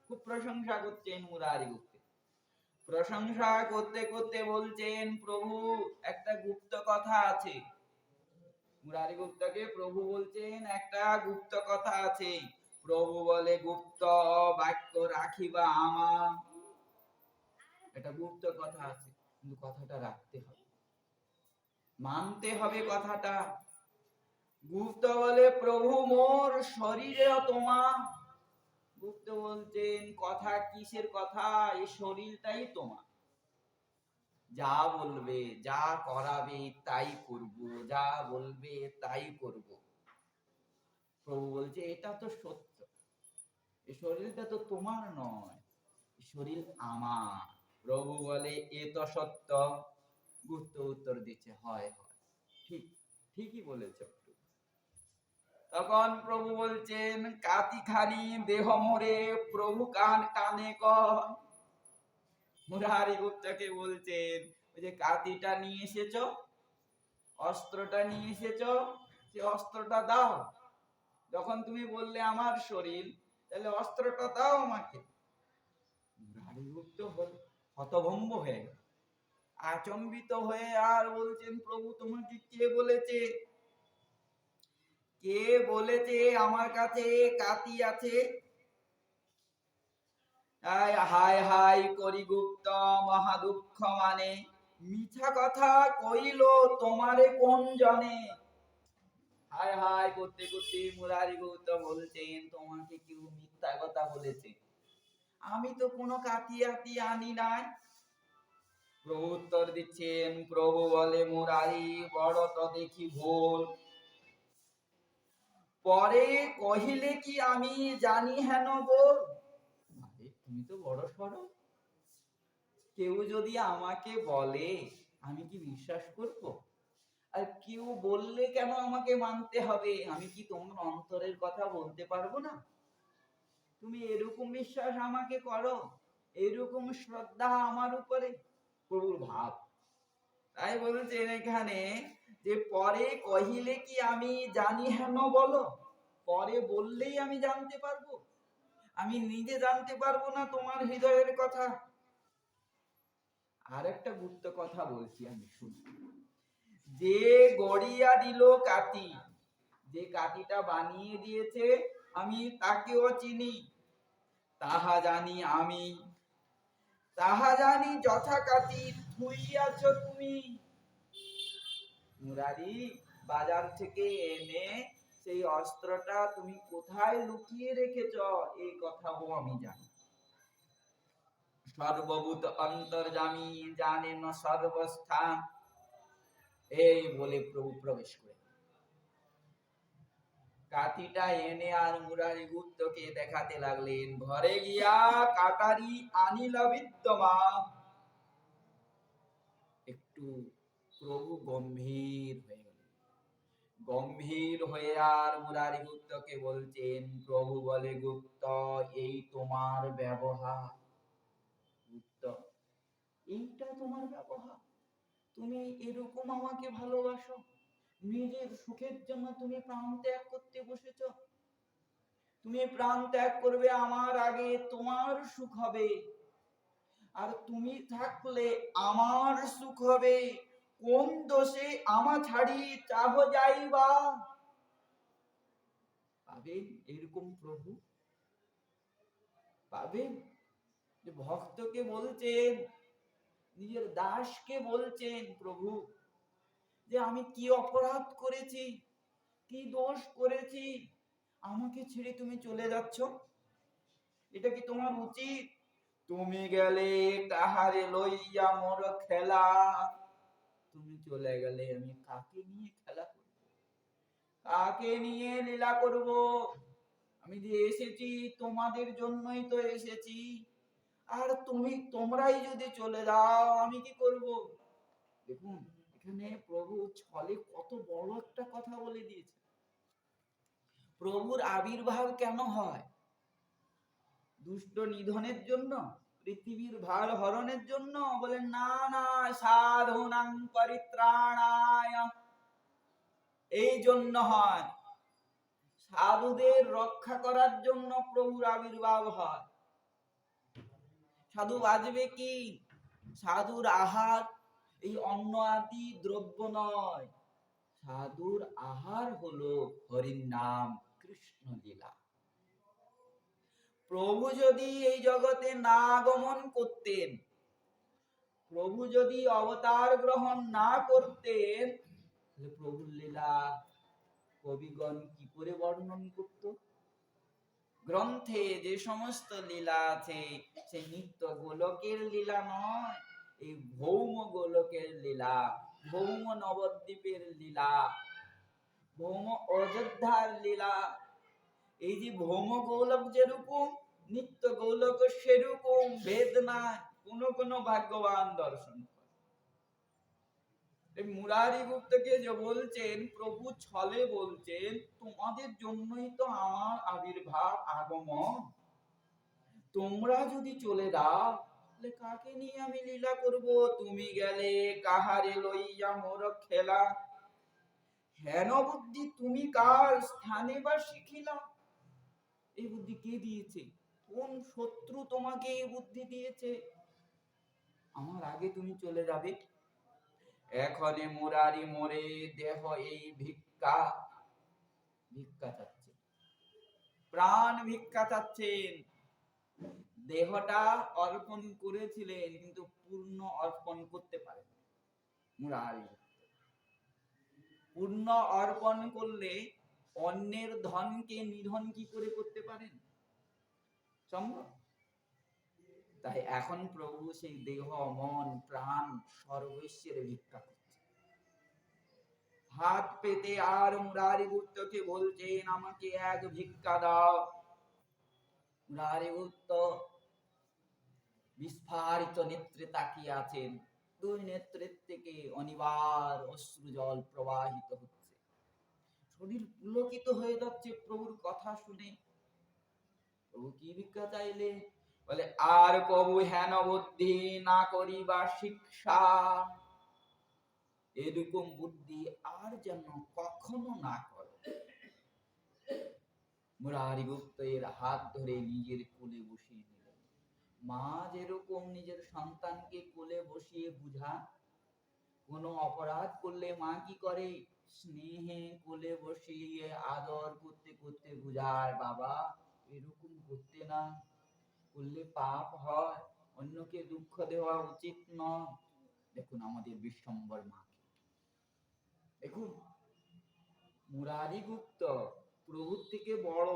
খুব প্রশংসা করছেন মুরারি গুপ্তের। প্রশংসা করতে করতে বলছেন, প্রভু একটা গুপ্ত কথা আছে। মুরারি গুপ্তকে প্রভু বলছেন একটা গুপ্ত কথা আছে। প্রভু বলে, গুপ্ত বাক্য রাখিবা আমার। এটা গুপ্ত কথা আছে, কিন্তু কথাটা রাখতে হবে, মানতে হবে কথাটা। গুপ্ত বলে, প্রভু মোর শরীরে তোমার। গুপ্ত বলছেন, কথা কিসের কথা? এই শরীরটাই তোমার, যা বলবে, যা করাবে তাই করব, যা বলবে তাই করব। প্রভু বলছে, এটা তো সত্য, এই শরীরটা তো তোমার নয়, শরীর আমার। প্রভু বলে, এ তো সত্য। গুপ্ত উত্তর দিচ্ছে, হয় হয়, ঠিক, ঠিকই বলেছ। তখন প্রভু বলছেন, কাতিখানি দেহ মোরে প্রভু কান কানে কর। মুরারি গুপ্তকে বলছেন, ওই যে কাতিটা নিয়ে এসেছো, অস্ত্রটা নিয়ে এসেছো, সে অস্ত্রটা দাও। যখন তুমি বললে আমার শরীর, তাহলে অস্ত্রটা দাও আমাকে। মুরারি গুপ্ত হতভম্ব হয়ে গেল, আচম্বিত হয়ে আর বলছেন, প্রভু তোমাকে কে বলেছে, কে বলেছে আমার কাছে কাতি আছে? হায় হায় করি গুপ্ত মহা দুঃখ মানে, মিছা কথা কইল তোমারে কোন জনে। হায় হায় করতে করতে মুরারি গুপ্ত বলছেন, তোমাকে কেউ মিথ্যা কথা বলেছে, আমি তো কোনো কাতিয়াতি আনি নাই। প্রভু উত্তর দিচ্ছেন, প্রভু বলে, মুরারি বড় তো দেখি ভুল, পরে কহিলে কি আমি জানি হেন বল। তুমি তো বড় সরল, কেউ যদি আমাকে বলে আমি কি বিশ্বাস করব? আর কেউ বললে কেন আমাকে মানতে হবে? আমি কি তোমার অন্তরের কথা বলতে পারবো না? তুমি এরকম বিশ্বাস আমাকে করো, এরকম শ্রদ্ধা আমার উপরে। প্রভুর ভাব। তাই বলছেন এখানে যে, পরে কহিলে কি আমি জানি হেন বলো। পরে বললেই আমি জানতে পারবো? আমি নিজে জানতে পারবো না তোমার হৃদয়ের কথা? আর একটা গুপ্ত কথা বলছি, আমি শুনি। যে গড়িয়া দিল কাতি, যে কাতিটা বানিয়ে দিয়েছে, আমি তাকেও চিনি, তাহা জানি আমি, তাহা জানি যথা কাতি থুইয়াছ তুমি। মুরারি, বাজার থেকে এনে সেই অস্ত্রটা তুমি কোথায় লুকিয়ে রেখেছ এই কথাও আমি জানি। সর্বভূত অন্তর্যামী, জানেন সর্বস্থান। এই বলে প্রভু প্রবেশ করে কাঠিটা এনে আর মুরারি গুপ্তকে দেখাতে লাগলেন। ঘরে গিয়া কাটারি আনিল বিদ্যমান। একটু প্রভু গম্ভীর হয়ে গেলেন। গম্ভীর হয়ে আর মুরারি গুপ্তকে বলছেন, প্রভু বলে, গুপ্ত এই তোমার ব্যবহার? গুপ্ত, এইটা তোমার ব্যবহার? তুমি এরকম আমাকে ভালোবাসো? নিজের সুখের জন্য তুমি প্রাণ ত্যাগ করতে বসেছ? তুমি প্রাণ ত্যাগ করবে আমার আগে, তোমার সুখ হবে, আর তুমি থাকলে আমার সুখ হবে। কোন দোষে আমা ছাড়ি চাহ যাইবা? পাবেন এরকম প্রভু? পাবেন? যে ভক্তকে বলছেন, নিজের দাসকে বলছেন, প্রভু যে আমি কি অপরাধ করেছি, কি দোষ করেছি, আমাকে ছেড়ে তুমি চলে যাচ্ছ? এটা কি তোমার উচিত? তুমি গেলে কাহারে লইয়া মোর খেলা? তুমি চলে গেলে আমি কাকে নিয়ে খেলা করব, কাকে নিয়ে লীলা করব? আমি যে এসেছি তোমাদের জন্যই তো এসেছি, আর তোমরাই যদি চলে যাও আমি কি করব? দেখুন এখানে প্রভু ছলে কত বড় একটা কথা বলে দিয়েছে। প্রভুর আবির্ভাব কেন হয়? দুষ্ট নিধনের জন্য? পৃথিবীর ভার হরণের জন্য? বলেন না না, সাধুনাং পরিত্রাণায়। এই জন্য হয়, সাধুদের রক্ষা করার জন্য প্রভুর আবির্ভাব হয়। সাধু বাজবে কি? সাধুর আহার এই অন্ন আদি দ্রব্য নয়, সাধুর আহার হলো হরির নাম, কৃষ্ণ লীলা। প্রভু যদি এই জগতে না আগমন করতেন, প্রভু যদি অবতার গ্রহণ না করতেন, তাহলে প্রভুর লীলা কবিগণ কি করে বর্ণন করত? গ্রন্থে যে সমস্ত লীলা আছে, সে নিত্য গোলকের লীলা নয়, এই ভৌম গোলকের লীলা, ভৌম নবদ্বীপের লীলা, ভৌম অযোধ্যার লীলা। এই যে ভৌম গোলক যেরকম, নিত্য গোলক সেরকম, ভেদ নাই। কোন ভাগ্যবান দর্শন করে। মুরারি গুপ্তকে যে বলছেন, প্রভু ছলে বলছেন, তোমাদের জন্যই তো আমার আবির্ভাব, আগমন। তোমরা যদি চলে যাও, তাহলে কাকে নিয়ে আমি লীলা করব? তুমি গেলে কাহারে লইয়া মোর খেলা? হেন বুদ্ধি তুমি কার স্থানে বা শিখিলা? এই বুদ্ধি কে দিয়েছে? কোন শত্রু তোমাকে এই বুদ্ধি দিয়েছে? আমার আগে তুমি চলে যাবে? এখনে মুরারি মোরে দেহ এই ভিক্ষা, ভিক্ষা চাচ্ছে, প্রাণ ভিক্ষা চাচ্ছেন। দেহটা অর্পণ করেছিলেন, কিন্তু পূর্ণ অর্পণ করতে পারেন মুরারি। পূর্ণ অর্পণ করলে অন্যের ধনকে নিধন কি করে করতে পারেন? সম্ভব? তাই এখন প্রভু সেই দেহ, মন, প্রাণ সর্বস্বের ভিক্ষা করছে। হাত পেতে আর মুরারি গুপ্তকে বলছেন, আমাকে এক ভিক্ষা দাও। মুরারি গুপ্ত বিস্ফারিত নেত্রে তাকিয়ে আছেন। দুই নেত্রের থেকে অনিবার অশ্রু জল প্রবাহিত হচ্ছে, শরীর পুলকিত হয়ে যাচ্ছে প্রভুর কথা শুনে। প্রভু কি ভিক্ষা চাইলে? বলে, আর কবু হেন বুদ্ধি না করিবা শিক্ষা। এরকম বুদ্ধি আর যেন কখনো না করো। মুরারি গুপ্ত এর হাত ধরে নিজের কোলে বসিয়ে দিলেন। মা যেরকম নিজের সন্তানকে কোলে বসিয়ে বুঝান, কোনো অপরাধ করলে মা কি করে? স্নেহে কোলে বসিয়ে আদর করতে করতে বুঝায়, বাবা এরকম করতে না, করলে পাপ হয়, অন্যকে দুঃখ দেওয়া উচিত নয়। দেখুন আমাদের বিশ্বম্বর মাকে দেখুন, মুরারি গুপ্ত প্রভুর থেকে বড়,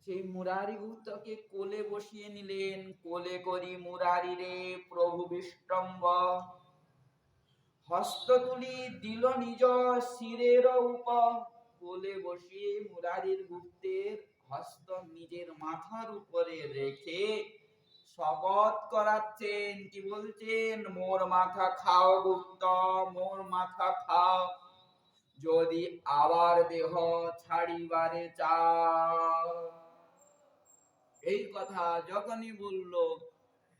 সেই মুরারি গুপ্তকে কোলে বসিয়ে নিলেন। কোলে করি মুরারি রে প্রভু বিষ্টম্ব, হস্ত তুলি দিল নিজ শিরের উপর। কোলে বসিয়ে মুরারির গুপ্তের হস্ত নিজের মাথার উপরে রেখে শপথ করাচ্ছেন। কি বলছেন? মোর মাথা খাও গুপ্ত, মোর মাথা খাও, যদি আবার দেহ ছাড়িবারে চাও। এই কথা যখনই বলল,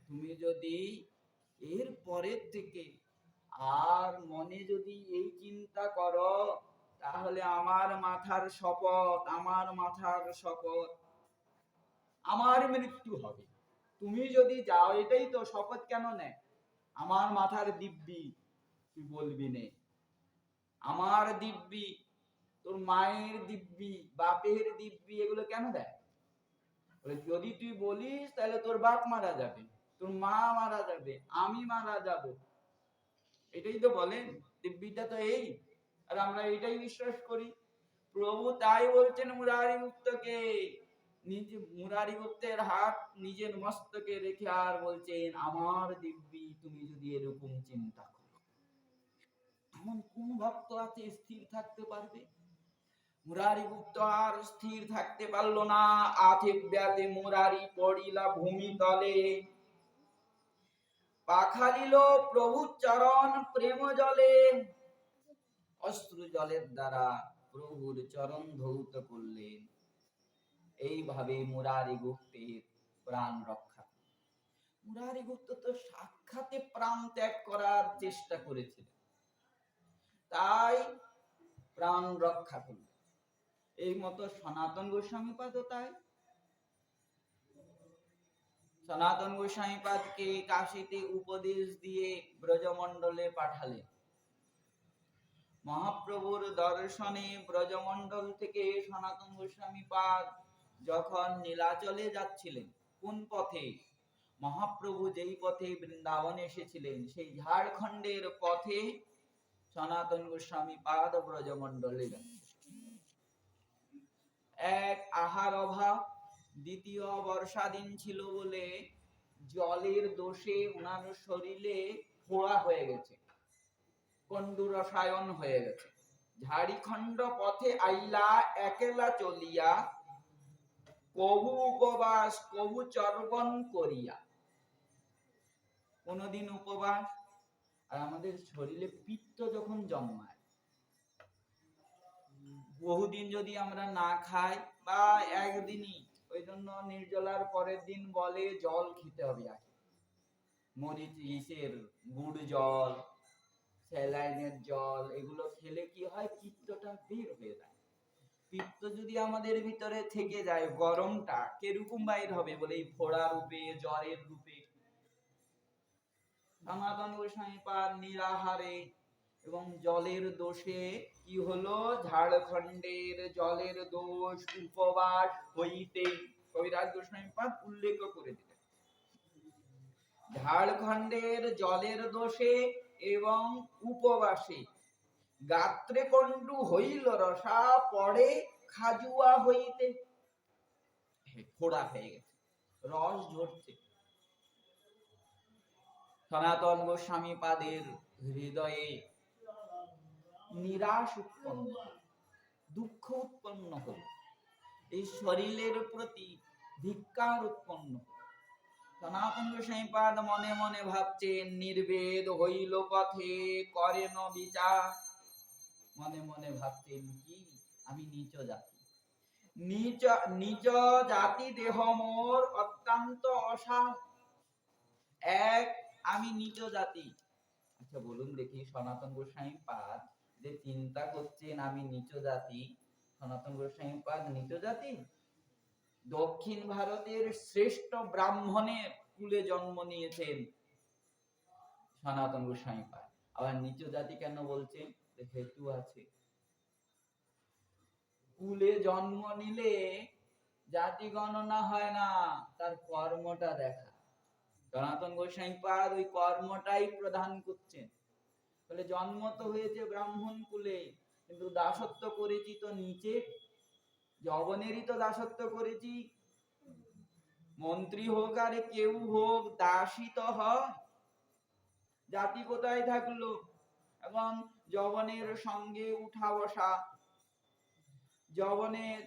তুমি যদি এর পরের থেকে আর মনে যদি এই চিন্তা করো, তাহলে আমার মাথার শপথ, আমার মাথার শপথ, আমার মৃত্যু হবে। তুমি যদি যাও, এটাই তো শপথ কেন নেয়? আমার মাথার দিব্যি তুই বলবি নে, আমার দিব্যি, তোর মায়ের দিব্যি, বাপের দিব্যি, এগুলো কেন দেয়? যদি তুই বলিস তাহলে তোর বাপ মারা যাবে, তোর মা মারা যাবে, আমি মারা যাব, এটাই তো বলেন। দিব্যিটা তো এই, আর আমরা এটাই বিশ্বাস করি। প্রভু তাই বলছেন মুরারি গুপ্তকে, নিজে মুরারি গুপ্তের হাত নিজের মস্তকে রেখে আর বলছেন, আমার দিব্যি তুমি যদি এরকম চিন্তা করো। এমন কোন ভক্ত আছে স্থির থাকতে পারবে? মুরারি গুপ্ত আর স্থির থাকতে পারলো না। আথিক ব্যাতে মুরারি পড়িলা ভূমি তলে, পাখালিল প্রভু চরণ প্রেম জলে। অশ্রু জলের দ্বারা প্রভুর চরণ ধৌত করলেন। এইভাবে মুরারি গুপ্তের প্রাণ রক্ষা। মুরারি গুপ্ত তো সাক্ষাতে প্রাণ ত্যাগ করার চেষ্টা করেছিলেন, তাই প্রাণ রক্ষা করলেন। এই মতো সনাতন গোস্বামীপাদও তাই। সনাতন গোস্বামীপাদকে কাশীতে উপদেশ দিয়ে ব্রজমণ্ডলে পাঠালেন। মহাপ্রভুর দর্শনে ব্রজমণ্ডল থেকে সনাতন গোস্বামীপাদ যখন নীলাচলে যাচ্ছিলেন, কোন পথে? মহাপ্রভু যেই পথে বৃন্দাবনে এসেছিলেন, সেই ঝাড়খণ্ডের পথে সনাতন গোস্বামীপাদ ব্রজমণ্ডলে যাচ্ছিলেন। এক আহার অভাব, দ্বিতীয় বর্ষা দিন ছিল বলে জলের দোষে ওনার শরীরে ফোড়া হয়ে গেছে, কন্ডু রসায়ন হয়ে গেছে। ঝাড়িখণ্ড পথে আইলা একেলা চলিয়া, কবু উপবাস কবু চর্বণ করিয়া। কোনদিন উপবাস, আর আমাদের শরীরে পিত্ত যখন জন্মায়, বহুদিন যদি আমরা না খাই বা একদিনই, ওই জন্য নির্জলার পরের দিন বলে জল খেতে হবে। আগে মরিচ ইসের গুড় জল, স্যালাইনের জল, এগুলো খেলে কি হয়? পিত্তটা বের হয়ে যায়। পিত্ত যদি আমাদের ভিতরে থেকে যায়, গরমটা কিরকম বাইর হবে বলে? এই ফোড়া রূপে, জ্বরের রূপে। সনাতন গোস্বামীপাদ নিরাহারে এবং জলের দোষে কি হলো? ঝাড়খণ্ডের জলের দোষ উপবাস হইতে কবিরাজ গোস্বামীপাদ উল্লেখ করে দিলেন। ঝাড়খণ্ডের জলের দোষে এবং উপবাসে গাত্রে কন্ডু হইল রসা, পড়ে খাজুয়া হইতে। ফোড়া হয়ে গেছে, রস ঝরছে। সনাতন গোস্বামীপাদের হৃদয়ে নিরাশ উৎপন্ন, দুঃখ উৎপন্ন হল, এই শরীরের প্রতি ধিক্কার উৎপন্ন। সনাতন গোস্বামীপাদ মনে মনে ভাবছেন, নির্বেদ হইল পথে করেন বিচার। মনে মনে ভাবছেন কি? আমি নীচ জাতি, নিজ জাতি দেহ মোর অত্যন্ত অসার। এক, আমি নিচ জাতি। আচ্ছা বলুন দেখি, সনাতন গোস্বামীপাদ যে চিন্তা করছেন আমি নিচ জাতি, সনাতন গোস্বামীপাদ নিচ জাতি? দক্ষিণ ভারতের শ্রেষ্ঠ ব্রাহ্মণের কুলে জন্ম নিয়েছেন সনাতন গোস্বামীপাদ, আবার নিচ জাতি কেন বলছেন? হেতু আছে। কুলে জন্ম নিলে জাতি গণনা হয় না, তার কর্মটা দেখা। সনাতন গোস্বামীপাদ ওই কর্মটাই প্রদান করছেন। বলে জন্ম তো হয়েছে ব্রাহ্মণ কুলে, কিন্তু দাসত্ব করেছি তো নিচে, যবনেরই তো দাসত্ব করেছি, মন্ত্রী হোক আর কেউ হোক, দাসী তো হয়। জাতি কোথায় থাকলো? এখন যবনের সঙ্গে উঠা বসা, যবনের,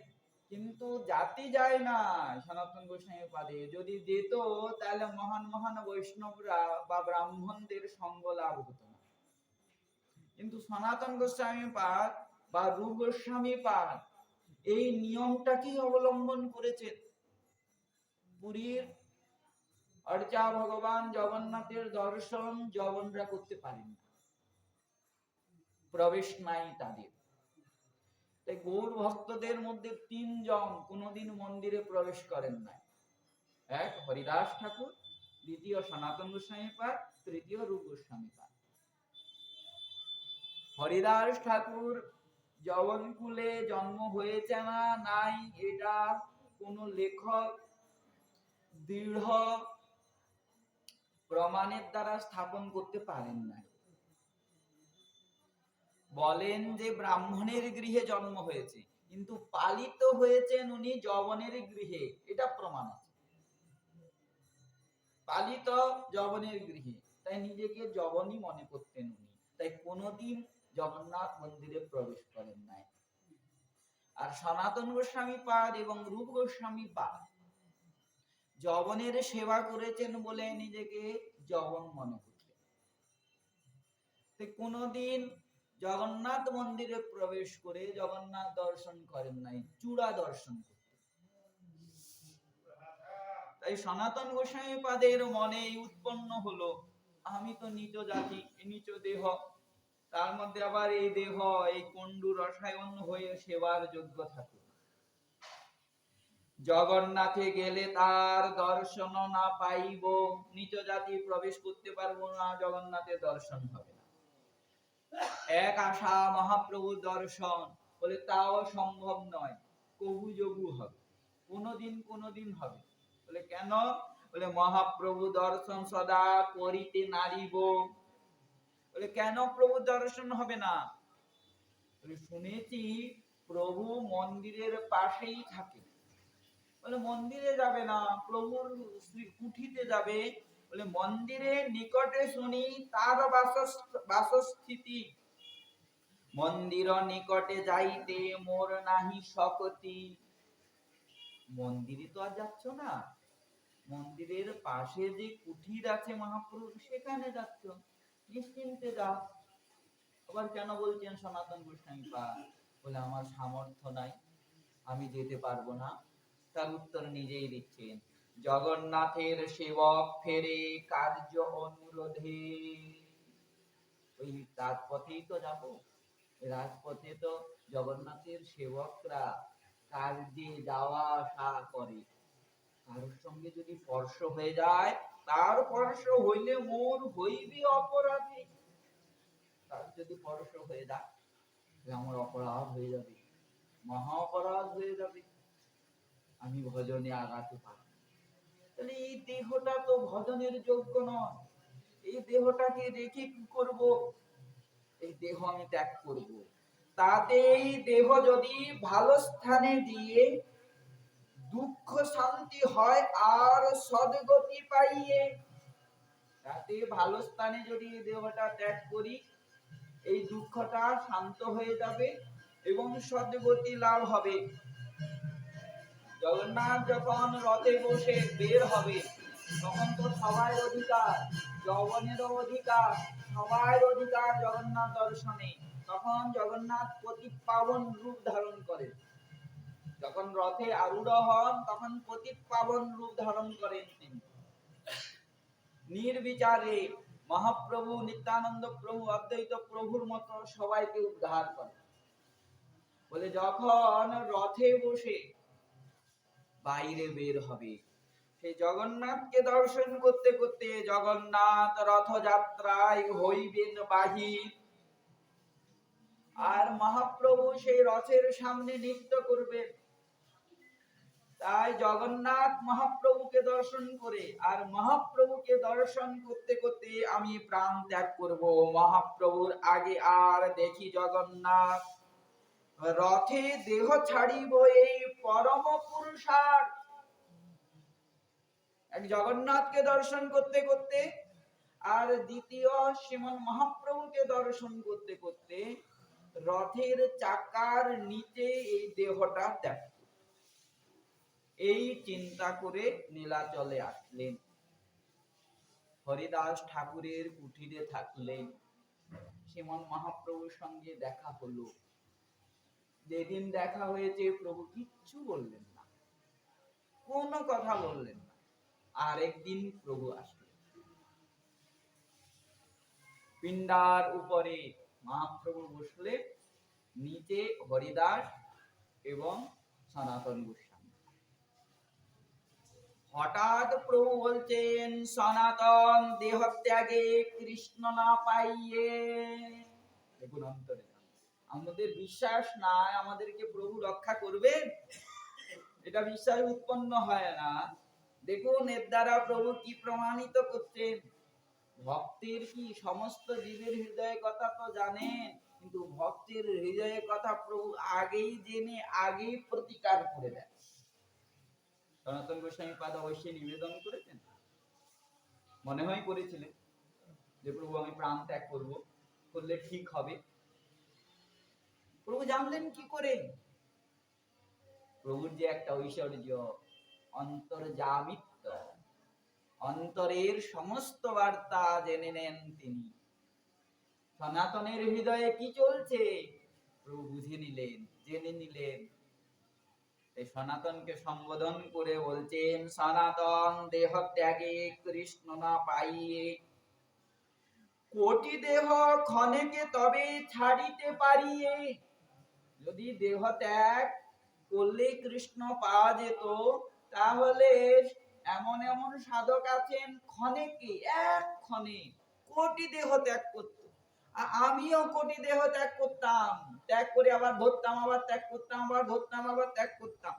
কিন্তু জাতি যায় না সনাতন গোস্বামী পাদে। যদি যেত তাহলে মহান মহান বৈষ্ণবরা বা ব্রাহ্মণদের সঙ্গ লাভ হতো না। কিন্তু সনাতন গোস্বামী পাদ বা রূপ গোস্বামী পাদ এই নিয়মটাকেই অবলম্বন করেছেন। পুরীর অর্চা ভগবান জগন্নাথের দর্শন যবনরা করতে পারেন না, প্রবেশ নাই তাদের। তাই গৌর ভক্তদের মধ্যে 3 জন কোনোদিন মন্দিরে প্রবেশ করেন নাই। এক হরিদাস ঠাকুর, দ্বিতীয় সনাতন গোস্বামী পাদ, তৃতীয় রূপ গোস্বামী পাদ। হরিদাস ঠাকুর যবনকুলে জন্ম হয়েছে না নাই এটা কোন লেখক দৃঢ় প্রমাণের দ্বারা স্থাপন করতে পারেন না। বলেন যে ব্রাহ্মণের গৃহে জন্ম হয়েছে, কিন্তু পালিত হয়েছেন উনি যবনের গৃহে, এটা প্রমাণ আছে। পালিত যবনের গৃহে, তাই নিজেকে যবনই মনে করতেন উনি, তাই কোনোদিন জগন্নাথ মন্দিরে প্রবেশ করেন নাই। আর সনাতন গোস্বামী পাদ এবং রূপ গোস্বামী পাদ যবনের সেবা করেছেন বলে নিজেকে যবন মনে করতেন। কোনদিন জগন্নাথ মন্দিরে প্রবেশ করে জগন্নাথ দর্শন করেন নাই, চূড়া দর্শন করতেন। তাই সনাতন গোস্বামী পাদের মনে উৎপন্ন হলো, আমি তো নিচ জাতি, নিচ দেহ, তার মধ্যে আবার এই দেহ এই কন্ডু রসায়ন হয়ে সেবার যোগ্য থাকে। জগন্নাথে গেলে তার দর্শন না পাইব, নিচ জাতি প্রবেশ করতে পারবো না, জগন্নাথের দর্শন হবে না। এক আশা মহাপ্রভুর দর্শন, বলে তাও সম্ভব নয়, কবু যোগু হবে, কোনদিন হবে। বলে কেন? বলে মহাপ্রভু দর্শন সদা করিতে নারিব। বলে কেন প্রভু দর্শন হবে না? বলে শুনেছি প্রভু মন্দিরের পাশেই থাকে। বলে মন্দিরে যাবে না, প্রভুর কুঠিতে যাবে। বলে মন্দিরের নিকটে শুনি তার বাসস্থিতি, মন্দির নিকটে যাইতে মোর নাহি শক্তি। মন্দিরে তো আর যাচ্ছ না, মন্দিরের পাশে যে কুঠির আছে মহাপ্রভু, সেখানে যাচ্ছ, নিশ্চিন্তে যাও। আবার কেন বলছেন সনাতন গোস্বামী পাদ? বলে আমার সামর্থ্য নাই, আমি যেতে পারবো না। তার উত্তর নিজেই দিচ্ছেন, জগন্নাথের সেবক ফেরে কার্য অনুরোধে। ওই রাজপথেই তো যাবো, রাজপথে তো জগন্নাথের সেবকরা কার্যে যাওয়া আসা করে। কারোর সঙ্গে যদি স্পর্শ হয়ে যায়, তার স্পর্শ হইলে মোর হইবে অপরাধী। তার যদি স্পর্শ হয়ে যায়, আমার অপরাধ হয়ে যাবে, মহা অপরাধ হয়ে যাবে, আমি ভজনে আগাতে পারব। তাহলে এই দেহটা তো ভজনের যোগ্য নয়, এই দেহটাকে রেখে কি করব? এই দেহ আমি ত্যাগ করব। তাতে এই দেহ যদি ভালো স্থানে দিয়ে দুঃখ শান্তি হয় আর সদ্গতি পাইয়ে, তাতে ভালো স্থানে যদি দেহটা ত্যাগ করি, এই দুঃখটা শান্ত হয়ে যাবে এবং সদ্গতি লাভ হবে। জগন্নাথ যখন রথে বসে বের হবে, তখন তো সবাই অধিকার, যৌবনেরও অধিকার, সবাই অধিকার জগন্নাথ দর্শনে। তখন জগন্নাথ পতিত পাবন রূপ ধারণ করে। যখন রথে আরূঢ় হন, তখন পতিত পাবন রূপ ধারণ করেন তিনি। নির্বিচারে মহাপ্রভু, নিত্যানন্দ প্রভু, অদ্বৈত প্রভুর মতো সবাইকে উদ্ধার করে। বলে যখন রথে বসে বাইরে বের হবে, সেই জগন্নাথকে দর্শন করতে করতে জগন্নাথ রথযাত্রায় হইবেন বাহির। আর মহাপ্রভু সেই রথের সামনে নৃত্য করবেন। তাই জগন্নাথ মহাপ্রভুকে দর্শন করে আর মহাপ্রভুকে দর্শন করতে করতে আমি প্রাণ ত্যাগ করব। মহাপ্রভুর আগে আর দেখি জগন্নাথ, রথে দেহ ছাড়িব এই পরম পুরুষার্থ। এক জগন্নাথকে দর্শন করতে করতে আর দ্বিতীয় শ্রীমন মহাপ্রভুকে দর্শন করতে করতে রথের চাকার নিচে এই দেহটা ত্যাগ, এই চিন্তা করে নীলাচলে আসলেন। হরিদাস ঠাকুরের কুঠিরে থাকলেন। শ্রীমন মহাপ্রভুর সঙ্গে দেখা হলো। যেদিন দেখা হয়েছে প্রভু কিচ্ছু বললেন না, কোনো কথা বললেন না। আরেকদিন প্রভু আসলেন, পিণ্ডার উপরে মহাপ্রভু বসলে, নিচে হরিদাস এবং সনাতন গোস্বামী। হঠাৎ প্রভু বলছেন, সনাতন দেহ ত্যাগে কৃষ্ণ না পাইয়ে। দেখুন অন্তরে আমাদের বিশ্বাস নাই আমাদেরকে প্রভু রক্ষা করবেন, এটা বিশ্বাস উৎপন্ন হয় না। দেখুন এর দ্বারা প্রভু কি প্রমাণিত করছেন, ভক্তের কি সমস্ত জীবের হৃদয়ের কথা তো জানেন, কিন্তু ভক্তের হৃদয়ের কথা প্রভু আগেই জেনে আগেই প্রতিকার করে দেন। সনাতন গোস্বামী পাদ অবশ্যই নিবেদন করেছেন, মনে হয় করেছিলেন যে প্রভু আমি প্রাণ ত্যাগ করব, করলে ঠিক হবে। প্রভু জানলেন কি করে? প্রভুর যে একটা ঐশ্বর্য, অন্তর্যামিত্ব, অন্তরের সমস্ত বার্তা জেনে নেন তিনি। সনাতনের হৃদয়ে কি চলছে প্রভু বুঝে নিলেন, জেনে নিলেন। এই সনাতনকে সম্বোধন করে বলছেন, সনাতন দেহ ত্যাগে কৃষ্ণ না পাইয়ে, কোটি দেহ ক্ষণেকে তবে ছাড়িতে পারিয়ে। যদি দেহ ত্যাগ করলে কৃষ্ণ পাওয়া যেত, তাহলে এমন এমন সাধক আছেন ক্ষণেকে, এক ক্ষণে কোটি দেহ ত্যাগ করত। আমিও কোটি দেহ ত্যাগ করতাম, ত্যাগ করে আবার ধরতাম, আবার ত্যাগ করতাম, আবার ধরতাম, আবার ত্যাগ করতাম,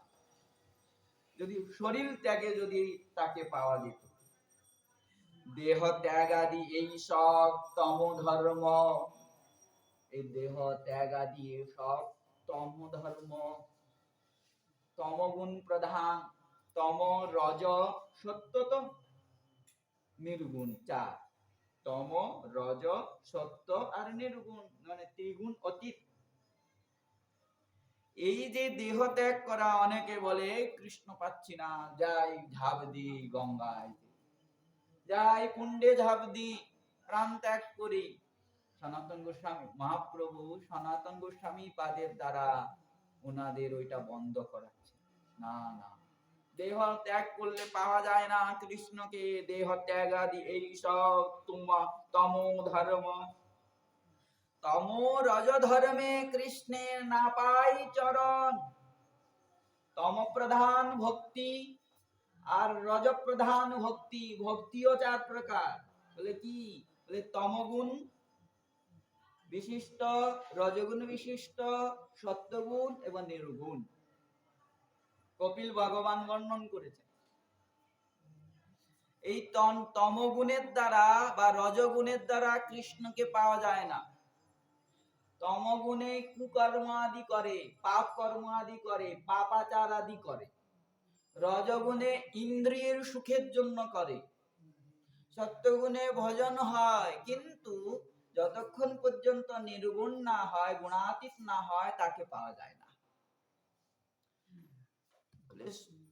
যদি শরীর ত্যাগে যদি তাকে পাওয়া যেত। দেহ ত্যাগ আদি এই সব তম ধর্ম, এই দেহ ত্যাগ আদি সব তম ধর্ম, তমগুণ প্রধান। তম রজ সত্য তো নির্গুণ, চার। তম রজ সত্য আর নির্গুণ, মানে ত্রিগুণ অতীত। এই যে দেহ ত্যাগ করা, অনেকে বলে কৃষ্ণ পাচ্ছি না, যাই ঝাঁপ দি গঙ্গায়, যাই কুণ্ডে ঝাঁপ দি, প্রাণ ত্যাগ করি। সনাতন গোস্বামী মহাপ্রভু সনাতন গোস্বামী পাদের দ্বারা ওনাদের ওইটা বন্ধ করাচ্ছে। না না, দেহ ত্যাগ করলে পাওয়া যায় না কৃষ্ণকে। দেহ ত্যাগ আদি এই সব তম ধর্ম, তম রজ ধর্মে কৃষ্ণের না পাই চরণ। তম প্রধান ভক্তি আর রজ প্রধান ভক্তি, ভক্তিও চার প্রকার। বলে কি? বলে তমগুণ বিশিষ্ট, রজগুণ বিশিষ্ট, সত্যগুণ এবং নির্গুণ। কপিল ভগবান বর্ণন করেছেন। এই তমগুণের দ্বারা বা রজগুণের দ্বারা কৃষ্ণকে পাওয়া যায় না। তমগুণে কুকর্ম আদি করে, পাপ কর্ম আদি করে, পাপাচার আদি করে। রজগুণে ইন্দ্রিয়ের সুখের জন্য করে। সত্যগুণে ভজন হয়, কিন্তু যতক্ষণ পর্যন্ত নির্গুণ না হয়, গুণাতীত না হয়, তাকে পাওয়া যায় না।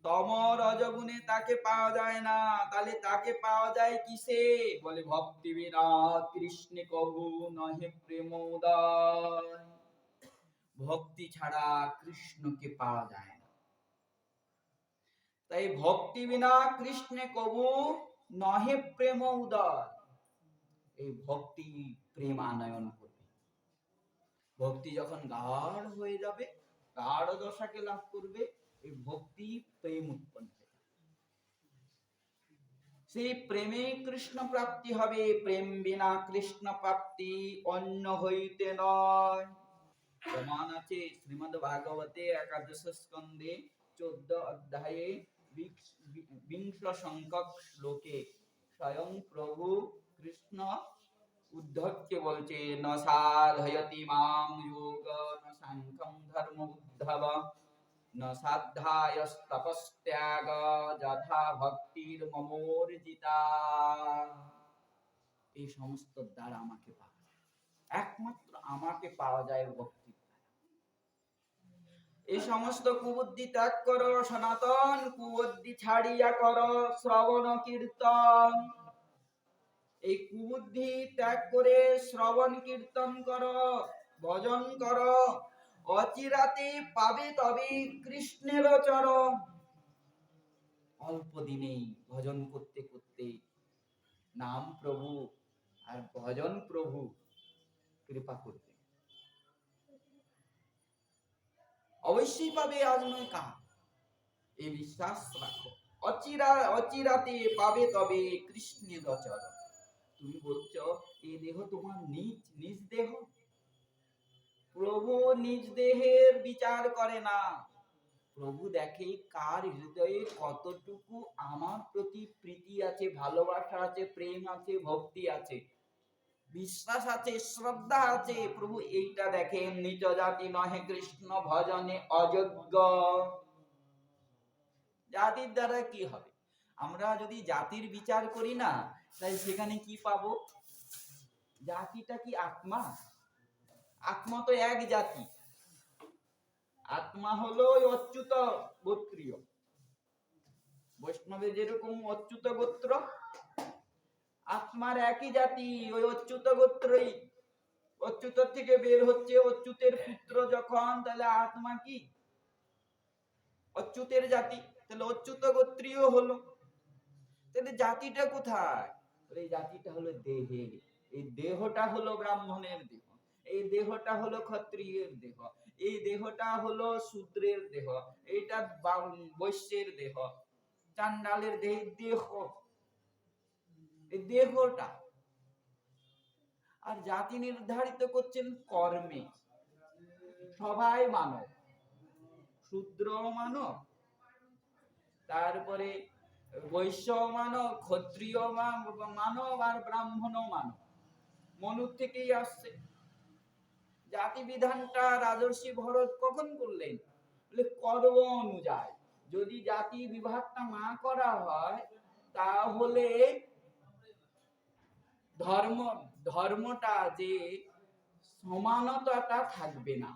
তম রজগুণে তাকে পাওয়া যায় না, তাহলে তাকে পাওয়া যায় কিসে? বলে ভক্তি বিনা কৃষ্ণ কবু নহে প্রেম উদয়। ভক্তি ছাড়া কৃষ্ণকে পাওয়া যায় না। তাই ভক্তি বিনা কৃষ্ণে কবু নহে প্রেম উদয়। এই ভক্তি প্রেম আনয়ন করবে। ভক্তি যখন গাঢ় হয়ে যাবে, গাঢ় দশাকে লাভ করবে, এই ভক্তি প্রেম উৎপন্ন হবে। সেই প্রেমে কৃষ্ণ প্রাপ্তি হবে। প্রেম বিনা কৃষ্ণ প্রাপ্তি অন্য হইতে নয়। প্রমাণ আছে শ্রীমদ্ ভাগবতে একাদশ স্কন্ধে 14 অধ্যায়ে 20 সংখ্যক শ্লোকে স্বয়ং প্রভু কৃষ্ণ উদ্ধবকে বলছে, ন সাধয়তি মাং যোগ ন সাংখ্যং ধর্ম উদ্ধব न সাধ্যায়স্তপস্ত্যাগ যথা ভক্তির মমোর্জিতা। এই সমস্ত দ্বারা আমাকে পাওয়া যায়, একমাত্র আমাকে পাওয়া যায় ভক্তি। এই সমস্ত কুবুদ্ধি ত্যাগ করো সনাতন, কুবুদ্ধি ছাড়িয়া করো শ্রবণ কীর্তন। এই কুবুদ্ধি ত্যাগ করে শ্রবণ কীর্তন করো, ভজন করো, অচিরাতে পাবে তবে কৃষ্ণের চরণ। অল্প দিনেই ভজন করতে করতে নাম প্রভু আর ভজন প্রভু কৃপা করবে, অবশ্যই পাবে, আজ নয় কাল, এই বিশ্বাস রাখো। অচিরাতে পাবে তবে কৃষ্ণের চরণ। তুমি বলছো এই দেহ তোমার নিজ নিজ দেহ, প্রভু নিজ দেহের বিচার করে না। প্রভু দেখে কার হৃদয়ে কতটুকু আমার প্রতি প্রীতি আছে, ভালোবাসা আছে, প্রেম আছে, ভক্তি আছে, বিশ্বাস আছে, শ্রদ্ধা আছে। প্রভু এইটা দেখেন। নিজ জাতি নহে কৃষ্ণ ভজনে অযোগ্য। জাতির দ্বারা কি হবে? আমরা যদি জাতির বিচার করি না, তাই সেখানে কি পাবো? জাতিটা কি আত্মা? আত্মা তো এক জাতি। আত্মা হলো অচ্যুত গোত্রীয়, বৈষ্ণবে যেরকম অচ্যুত গোত্র, আত্মার একই জাতি, ওই অচ্যুত গোত্রই। অচ্যুত থেকে বের হচ্ছে অচ্যুতের পুত্র যখন, তাহলে আত্মা কি অচ্যুতের জাতি, তাহলে অচ্যুত গোত্রীয় হলো। তাহলে জাতিটা কোথায়? এই জাতিটা হলো দেহে। এই দেহটা হলো ব্রাহ্মণের দেহ, এই দেহটা হলো ক্ষত্রিয়ের দেহ, এই দেহটা হলো শূদ্রের দেহ, এইটা বৈশ্যের দেহ, চান্ডালের দেহ। এই দেহটা। আর জাতি নির্ধারিত করছেন কর্মে। সবাই মানব, শূদ্র মানব, তারপরে বৈশ্য মানব, ক্ষত্রিয় মানব, আর ব্রাহ্মণ মানব। মনু থেকেই আসছে। জাতি বিধানটা রাজর্ষি ভরত কখন করলেন? বলে কর্ম অনুযায়ী। যদি জাতি বিভাগটা না করা হয়, তাহলে ধর্মটা যে সমানতাটা থাকবে না,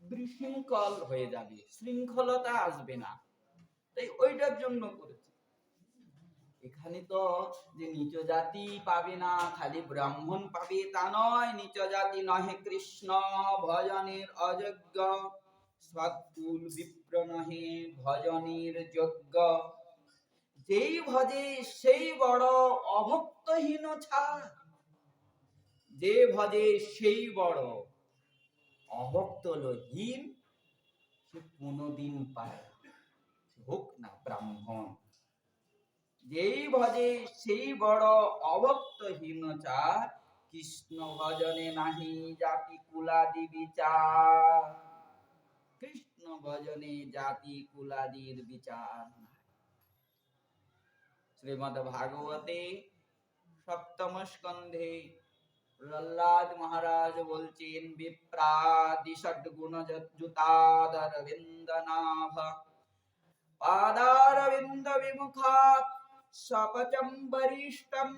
বিশৃঙ্খল হয়ে যাবে, শৃঙ্খলতা আসবে না। তাই ওইটার জন্য করেছে। এখানে তো যে নিচ জাতি পাবে না, খালি ব্রাহ্মণ পাবে তা নয়। নিচ জাতি নহে কৃষ্ণ ভজনের অযোগ্য, সৎকুল বিপ্র নহে ভজনের যোগ্য। যেই ভজে সেই বড় অভক্তহীন ছাড়। যে ভজে সেই বড়, অভক্ত হীন সে কোনদিন পায় হোক না ব্রাহ্মণ। যেই ভজে সেই বড় অভক্তহীন চার, কৃষ্ণ ভজনে নাহি জাতি কুলাদি বিচার। কৃষ্ণ ভজনে জাতি কুলাদির বিচার নাই। শ্রীমদ্ ভাগবতে সপ্তম স্কন্ধে প্রহ্লাদ মহারাজ বলছেন, বিপ্রাদি ষডগুণ যুতাদরবিন্দ নাভ পাদারবিন্দ বিমুখাৎ সপচম বরিষ্ঠম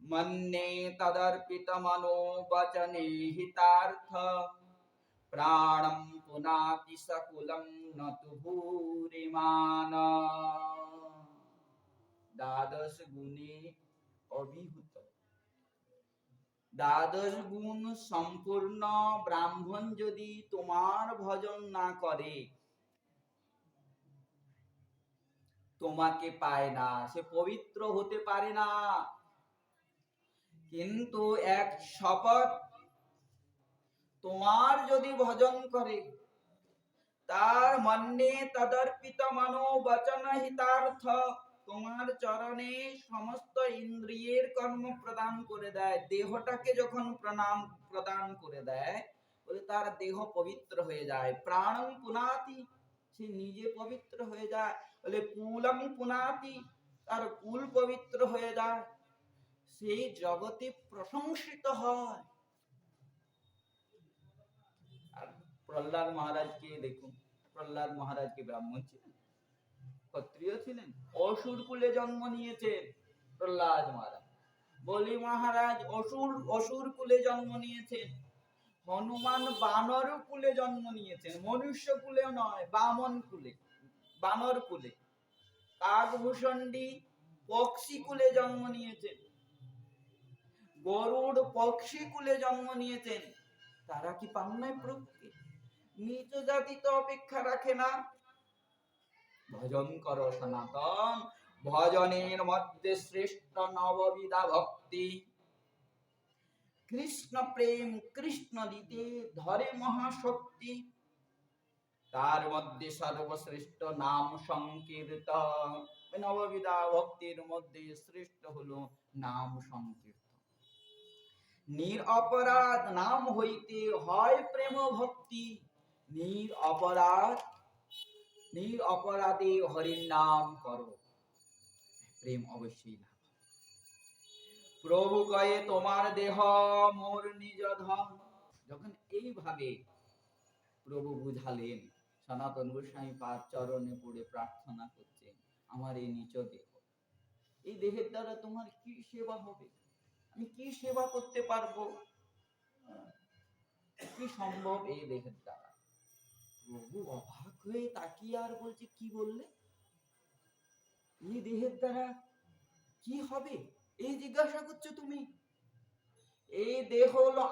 মন্যে তদর্পিত মনো বচনে হিতার্থ প্রাণম পুনাতি সকুলম নতু ভূরিমান। দ্বাদশ গুণে অভিভূত, দ্বাদশ গুণ সম্পূর্ণ ব্রাহ্মণ যদি তোমার ভজন না করে, তোমাকে পায় না, সে পবিত্র হতে পারে না। কিন্তু এক শপথ, তোমার যদি ভজন করে, তার মন্যে তদর্পিত মনো বচন হিতার্থ, তোমার চরণে সমস্ত ইন্দ্রিয়ের কর্ম প্রদান করে দেয়। দেহটাকে যখন প্রদান করে দেয়, বলে তার দেহ পবিত্র হয়ে যায়। প্রাণং পুনাতি, সে নিজে পবিত্র হয়ে যায়। বলে কুলং পুনাতি, তার কুল পবিত্র হয়ে যায়, সেই জগতে প্রশংসিত হয়। আর প্রহ্লাদ মহারাজকে দেখুন, প্রহ্লাদ মহারাজ কি ব্রাহ্মণ ছিলেন, ক্ষত্রিয় ছিলেন? অসুর কুলে জন্ম নিয়েছেন প্রহ্লাদ মহারাজ। বলি মহারাজ অসুর কুলে জন্ম নিয়েছেন। হনুমান বানর কুলে জন্ম নিয়েছেন, মনুষ্য কুলে নয়, বামন কুলে, বানর কুলে। কাকভূষণ্ডী পক্ষী কুলে জন্ম নিয়েছেন, গরুড় পক্ষী কুলে জন্ম নিয়েছেন। তারা কি পান নাই প্রভুকে? নিজ জাতি তো অপেক্ষা রাখে না। ভজন করো সনাতন, ভজনের মধ্যে শ্রেষ্ঠ নববিধা ভক্তি। কৃষ্ণ প্রেম কৃষ্ণ দিতে ধরে মহাশক্তি, তার মধ্যে সর্বশ্রেষ্ঠ নাম সংকীর্তন। নববিধা ভক্তির মধ্যে শ্রেষ্ঠ হলো নাম সংকীর্তন। নিরপরাধ নাম হইতে হয় প্রেম ভক্তি। নিরপরাধে হরির নাম করো, প্রেম অবশ্যই না। প্রভু কয়ে তোমার দেহ মোর নিজ ধন। যখন এইভাবে প্রভু বুঝালেন, সনাতন গোস্বামী পাদ চরণে পড়ে প্রার্থনা করছেন, আমার এই নিজ দেহ, এই দেহের দ্বারা তোমার কি সেবা হবে? আমি কি সেবা করতে পারবো? কি সম্ভব এই দেহের দ্বারা? প্রভু অবাক হয়ে তাকিয়ে আর বলছে, কি বললে? এই দেহের দ্বারা কি হবে এই জিজ্ঞাসা করছো তুমি? এই দেহ হলো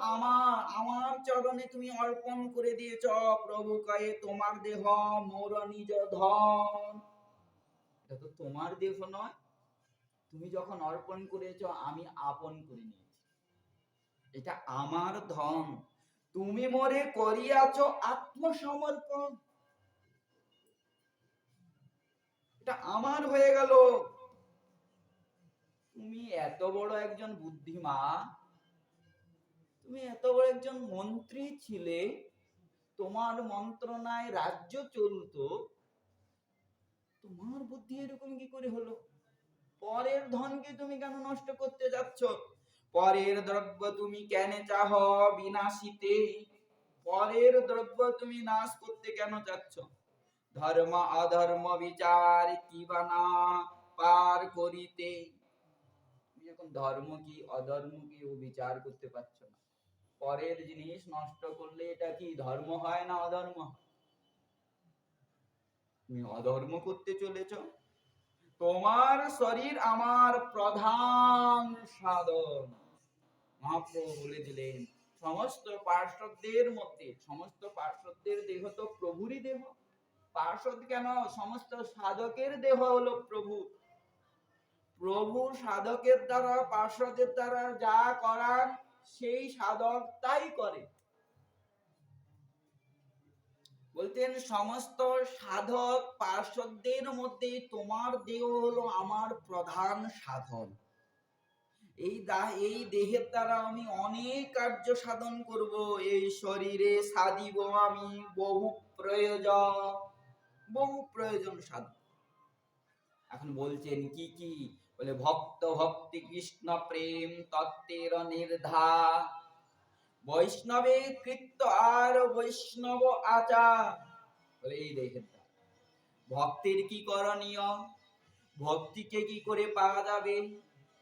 আমার চরণে তুমি অর্পণ করে দিয়েছ। প্রভু কয়ে তোমার দেহ মোর নিজ ধন। এটা তো তোমার দেহ নয়, তুমি যখন অর্পণ করেছ আমি আপন করে নিয়েছি, এটা আমার ধন। তুমি মোরে করিয়াছ আত্মসমর্পণ, এটা আমার হয়ে গেল। তুমি এত বড় একজন বুদ্ধিমান, তুমি এত বড় একজন মন্ত্রী ছিলে, তোমার মন্ত্রণায় রাজ্য চলতো, তোমার বুদ্ধি এরকম কি করে হলো? পরের ধনকে তুমি কেন নষ্ট করতে যাচ্ছ? পরের দ্রব্য তুমি কেন চাহ বিনাশিতে? পরের দ্রব্য তুমি নাশ করতে কেন চাচ্ছ? ধর্ম অধর্ম বিচার কি বানা পার করিতে। তুমি এখন ধর্ম কি অধর্ম কি ও বিচার করতে পারছো না। পরের জিনিস নষ্ট করলে এটা কি ধর্ম হয় না অধর্ম? তুমি অধর্ম করতে চলেছ। তোমার শরীর আমার প্রধান সাধন। মহাপ্রভু বলে দিলেন, সমস্ত পার্শ্বদের মধ্যে, সমস্ত পার্শ্বদের দেহ তো প্রভুরই দেহ। পার্শ্বদ কেন, সমস্ত সাধকের দেহ হলো প্রভু। প্রভু সাধকের দ্বারা, পার্শ্বদের দ্বারা যা করার সেই সাধক তাই করে। বলতেন সমস্ত সাধক পার্শ্বদের মধ্যে তোমার দেহ হলো আমার প্রধান সাধন। এই দেহের দ্বারা আমি অনেক কার্য সাধন করব। এই শরীরে সাধিব আমি বহু প্রয়োজন সাধন। এখন বলছেন কি কি? বলে ভক্ত ভক্তি কৃষ্ণ প্রেম তত্ত্বের নির্ধা, বৈষ্ণবে কৃত্য আর বৈষ্ণব আচার। বলে এই দেহের দ্বারা ভক্তের কি করণীয়, ভক্তিকে কি করে পাওয়া যাবে,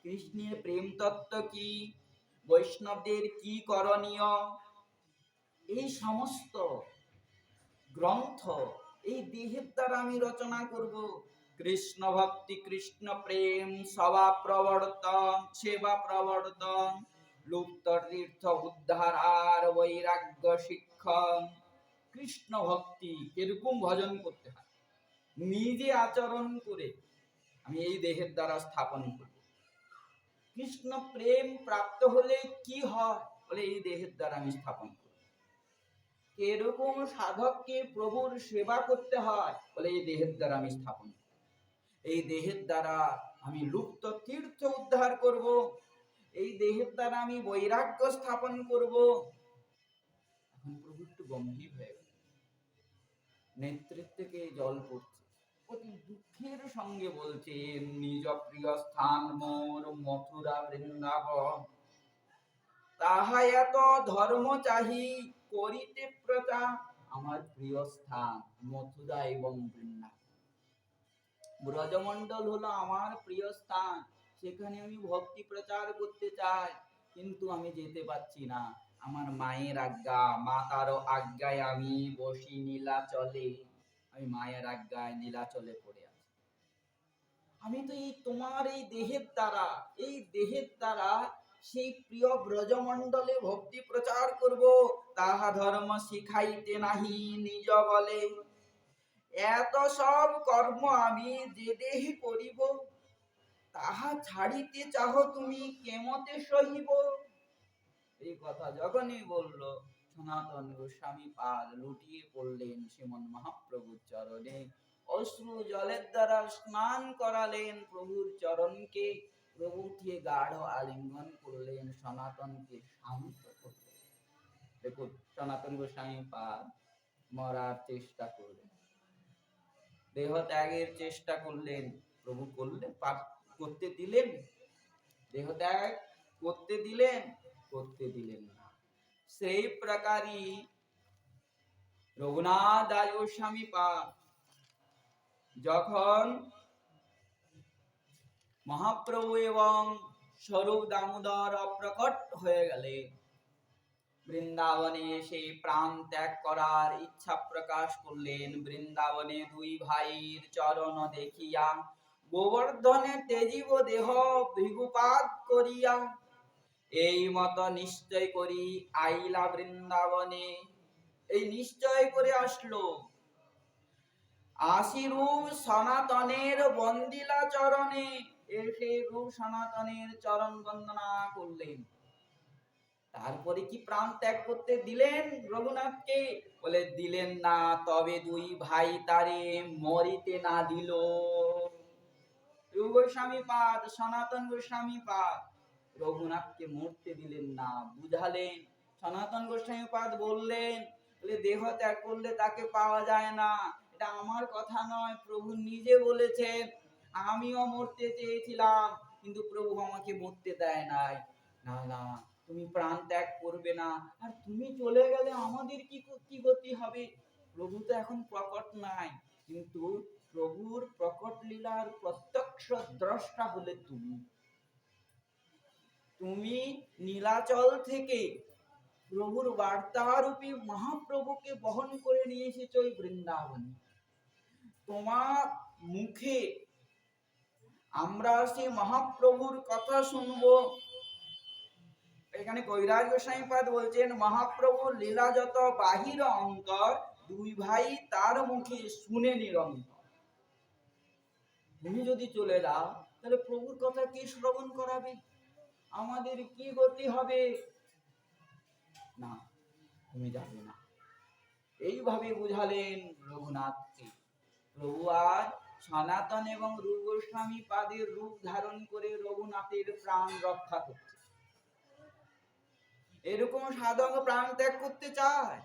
কৃষ্ণের প্রেম তত্ত্ব কি, বৈষ্ণবদের কি করণীয়, এই সমস্ত গ্রন্থ এই দেহের দ্বারা আমি রচনা করব। কৃষ্ণ ভক্তি কৃষ্ণ প্রেম সভা প্রবর্তন সেবা প্রবর্তন, লুপ্ত তীর্থ উদ্ধার আর বৈরাগ্য শিক্ষণ। কৃষ্ণ ভক্তি এরকম ভজন করতে হয়, নিজে আচরণ করে আমি এই দেহের দ্বারা স্থাপন করব। কৃষ্ণ প্রেম প্রাপ্ত হলে কি হয়? বলে এই দেহের দ্বারা আমি স্থাপন করব। এরকম সাধককে প্রভুর সেবা করতে হয়, বলে এই দেহের দ্বারা আমি স্থাপন করব। এই দেহের দ্বারা আমি লুপ্ত তীর্থ উদ্ধার করব, এই দেহের দ্বারা আমি বৈরাগ্য স্থাপন করব। এখন প্রভু একটু গম্ভীর হয়ে গেল, নেত্রের থেকে জল পড়ছে, অতি দুঃখের সঙ্গে বলছেন, নিজ প্রিয় স্থান মোর মথুরা বৃন্দাবন, তাহা এত ধর্ম চাহি করিতে প্রচার। আমার প্রিয় স্থান মথুরা এবং বৃন্দাবন। ব্রজমণ্ডল হলো আমার প্রিয় স্থান, সেখানে আমি ভক্তি প্রচার করতে চাই, কিন্তু আমি যেতে পারছি না। আমার মায়ের আজ্ঞা, মাতারও আজ্ঞায় আমি বসি নীলাচলে, আমি মায়ের আজ্ঞায় নীলাচলে পড়ে আছি। আমি তো এই তোমার এই দেহের দ্বারা সেই প্রিয় ব্রজমণ্ডলে ভক্তি প্রচার করব, তাহা ধর্ম শিখাইতে নাহি নিজ বলে। এত সব কর্ম আমি যে দেহে করিব, তাহা ছাড়িতে চাহ তুমি কেমতে সহিব। এই কথা যখনই বলল, সনাতন গোস্বামী পাদ লুটিয়ে পড়লেন শ্রীমন মহাপ্রভুর চরণে, অশ্রু জলের দ্বারা স্নান করালেন প্রভুর চরণকে। প্রভু উঠিয়ে গাঢ় আলিঙ্গন করলেন, সনাতনকে শান্ত করলেন। দেখুন, সনাতন গোস্বামী পাদ মরার চেষ্টা করলেন, দেহ ত্যাগের চেষ্টা করলেন, প্রভু করলেন, করতে দিলেন, দেহ ত্যাগ করতে দিলেন না। সেই প্রকারই রঘুনাথ দাস গোস্বামী পাদ যখন মহাপ্রভু এবং স্বরূপ দামোদর অপ্রকট হয়ে গেলে, বৃন্দাবনে এসে প্রাণ ত্যাগ করার ইচ্ছা প্রকাশ করলেন। বৃন্দাবনে দুই ভাইয়ের চরণ দেখিয়া গোবর্ধনে তেজিব দেহ ভৃগুপাত করিয়া, এই মত নিশ্চয় করি আইলা বৃন্দাবনে। এই নিশ্চয় করে আসলো, আশিরূপ সনাতনের বন্দিলা চরণে এসে রূপ সনাতনের চরণ বন্দনা করলেন। তারপরে কি প্রাণ ত্যাগ করতে দিলেন রঘুনাথকে? বলে দিলেন না, তবে দুই ভাই তারে মরিতে না দিল। গোস্বামী পাদ, সনাতন গোস্বামী পাদ রঘুনাথকে মরতে দিলেন না, বুঝালেন। সনাতন গোস্বামী পাদ বললেন, দেহ ত্যাগ করলে তাকে পাওয়া যায় না, এটা আমার কথা নয়, প্রভু নিজে বলেছেন। আমিও মরতে চেয়েছিলাম, কিন্তু প্রভু আমাকে মরতে দেয় নাই। না না, তুমি প্রাণ ত্যাগ করবে না, আর তুমি চলে গেলে আমাদের কি গতি হবে? প্রভু তো এখন প্রকট নাই, কিন্তু প্রভুর প্রকট লীলার প্রত্যক্ষ দ্রষ্টা হলে তুমি নীলাচল থেকে প্রভুর বার্তারূপী মহাপ্রভুকে বহন করে নিয়ে এসেছো ওই বৃন্দাবনে। তোমার মুখে আমরা সেই মহাপ্রভুর কথা শুনবো। এখানে কৈরাজ গোস্বামী পাদ বলছেন, মহাপ্রভুর লীলা যত বাহির অন্তর, দুই ভাই তার মুখে শুনে নিরন্তর। তুমি যদি চলে যাও, তাহলে প্রভুর কথা কি শ্রবণ করাবে? আমাদের কি গতি হবে? না, তুমি যাবে না। এইভাবে বুঝালেন রঘুনাথকে। প্রভু আর সনাতন এবং রূপ গোস্বামী পাদের রূপ ধারণ করে রঘুনাথের প্রাণ রক্ষা করছে। এরকম সাধক প্রাণ ত্যাগ করতে চায়,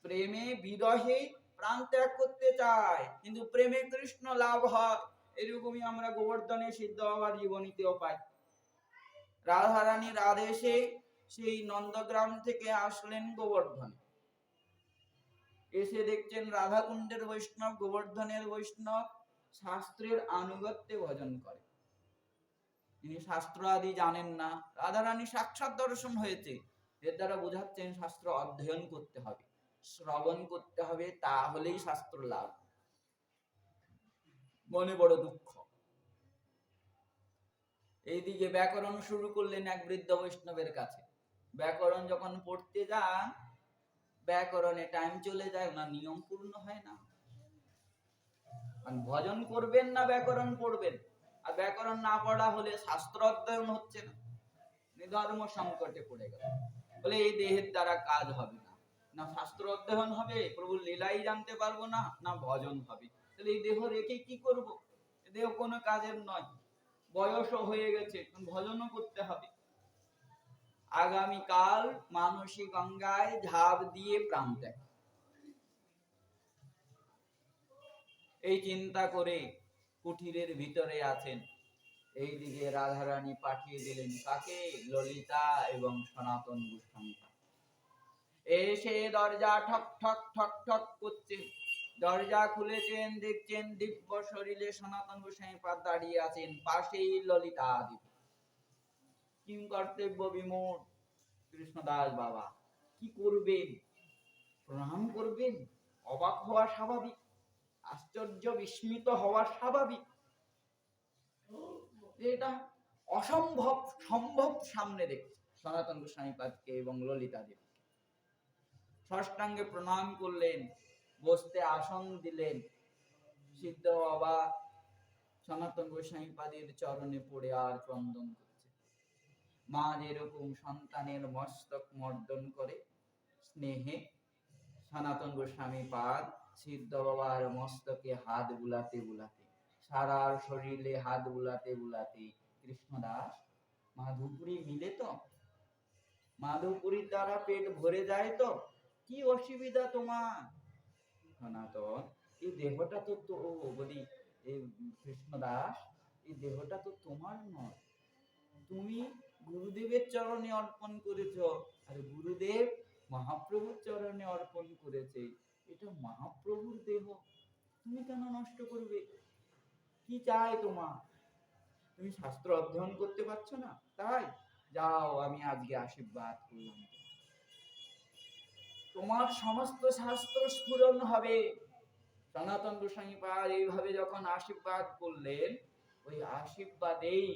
প্রেমে বিরহে প্রাণ ত্যাগ করতে চায়, কিন্তু প্রেমে কৃষ্ণ লাভ হয়। এরকমই আমরা গোবর্ধনে সিদ্ধ বাবার জীবনীতেও পাই। রাধারানীর আদেশে সেই নন্দগ্রাম থেকে আসলেন গোবর্ধনে, এসে দেখছেন রাধাকুণ্ডের বৈষ্ণব, গোবর্ধনের বৈষ্ণব শাস্ত্রের আনুগত্যে ভজন করে। তিনি শাস্ত্র আদি জানেন না। রাধারানী সাক্ষাৎ দর্শন হয়েছে, এর দ্বারা বোঝাচ্ছেন শাস্ত্র অধ্যয়ন করতে হবে, শ্রবণ করতে হবে, তাহলেই শাস্ত্র লাভ। মনে বড় দুঃখ। এইদিকে ব্যাকরণ শুরু করলেন এক বৃদ্ধ বৈষ্ণবের কাছে। ব্যাকরণ যখন পড়তে যান, ব্যাকরণে টাইম চলে যায়, না নিয়ম পূর্ণ হয় না। ভজন করবেন না ব্যাকরণ পড়বেন, আর ব্যাকরণ না পড়া হলে শাস্ত্র অধ্যয়ন হচ্ছে না, ধর্ম সংকটে পড়ে গেল। বলে এই দেহের দ্বারা কাজ হবে না, না শাস্ত্র অধ্যয়ন হবে, প্রভুর লীলাই জানতে পারবো না, না ভজন হবে। তাহলে এই দেহ রেখে কি করব? দেহ কোনো কাজের নয়, বয়সও হয়ে গেছে, ভজনও করতে হবে। আগামীকাল মানসী গঙ্গায় ঝাঁপ দিয়ে প্রাণ ত্যাগ, এই চিন্তা করে কুঠিরের ভিতরে আছেন। এইদিকে রাধারানী পাঠিয়ে দিলেন কাকে? ললিতা এবং সনাতন গোস্বামী। এসে দরজা ঠক ঠক ঠক ঠক করছে। দরজা খুলেছেন, দেখছেন দিব্য শরীরে সনাতন গোস্বামী পাদ দাঁড়িয়ে আছেন, পাশেই ললিতা দেবী। কিং কর্তব্য বিমূঢ় কৃষ্ণদাস বাবা কি করবেন? প্রণাম করবেন? অবাক হওয়া স্বাভাবিক, আশ্চর্য বিস্মিত হওয়া স্বাভাবিক। এটা অসম্ভব সম্ভব সামনে দেখছে সনাতন গোস্বামী পাদকে এবং ললিতা দেবী। ষষ্ঠাঙ্গে প্রণাম করলেন, বসতে আসন দিলেন। সিদ্ধ বাবা সনাতন গোস্বামী পাদের চরণে পড়ে আর ক্রন্দন করছে। মা যেরকম সন্তানের মস্তক মর্দন করে স্নেহে, সনাতন গোস্বামী পাদ সিদ্ধ বাবার মস্তকে হাত বুলাতে বুলাতে, সারা শরীরে হাত বুলাতে বুলাতে, কৃষ্ণদাস মাধুপুরী মিলে তো? মাধুপুরীর দ্বারা পেট ভরে যায় তো? কি অসুবিধা তোমার? সনাতন, এই দেহটা তো বলি, এই কৃষ্ণদাস, এই দেহটা তো তোমার নয়। তুমি গুরুদেবের চরণে অর্পণ করেছ, আর গুরুদেব মহাপ্রভুর চরণে অর্পণ করেছে। এটা মহাপ্রভুর দেহ, তুমি কেন নষ্ট করবে? কি চাই তোমার? তুমি শাস্ত্র অধ্যয়ন করতে পারছো না, তাই যাও, আমি আজকে আশীর্বাদ করলাম, তোমার সমস্ত শাস্ত্র স্ফুরণ হবে। সনাতন গোস্বামী পাদ এইভাবে যখন আশীর্বাদ করলেন, ওই আশীর্বাদেই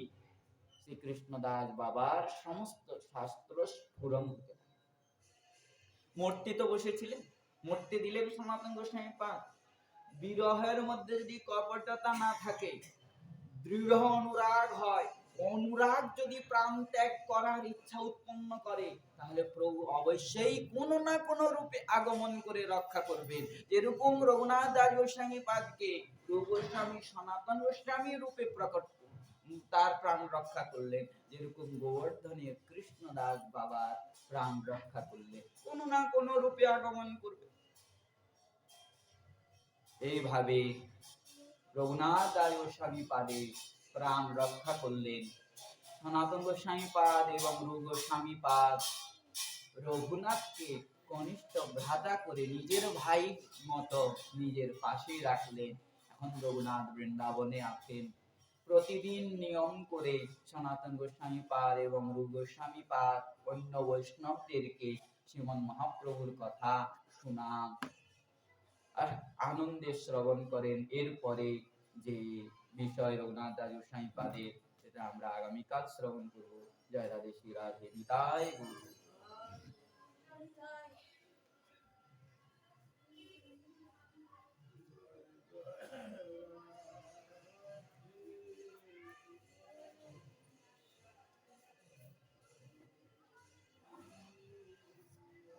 শ্রীকৃষ্ণ দাস বাবার সমস্ত শাস্ত্র স্ফুরণ হতে থাকে। মূর্তি তো বসেছিলেন, মূর্তি দিলেন সনাতন গোস্বামী পাদ। বিরহের মধ্যে যদি কপটতা না থাকে, দৃঢ় অনুরাগ হয়, অনুরাগ যদি প্রাণ ত্যাগ করার ইচ্ছা উৎপন্ন করে, তাহলে প্রভু অবশ্যই কোনো না কোনো রূপে আগমন করে রক্ষা করবেন। যেরকম রঘুনাথ দাস গোস্বামী পাদকে গোস্বামী সনাতন গোস্বামী রূপে প্রকট তার প্রাণ রক্ষা করলেন, যেরকম গোবর্ধনের কৃষ্ণদাস বাবার প্রাণ রক্ষা করলেন, কোনো না কোনো রূপে আগমন করবে। এইভাবে রঘুনাথ দাস গোস্বামী পাদে প্রাণ রক্ষা করলেন সনাতন গোস্বামী পাদ এবং রূপ গোস্বামী পাদ রঘুনাথকে কনিষ্ঠ ভ্রাতা করে নিজের ভাই মতো নিজের পাশে রাখলেন। এখন রঘুনাথ বৃন্দাবনে আছেন। প্রতিদিন নিয়ম করে সনাতন গোস্বামী পাদ এবং রূপ গোস্বামী পাদ অন্য বৈষ্ণবদেরকে শ্রীমন মহাপ্রভুর কথা শোনান আর আনন্দে শ্রবণ করেন। এরপরে যে বিষয় রঘুনাথ দাস গোস্বামী পাদের, সেটা আমরা আগামীকাল শ্রবণ করব। জয় রাধে শ্রী রাধে নিতাই গৌর।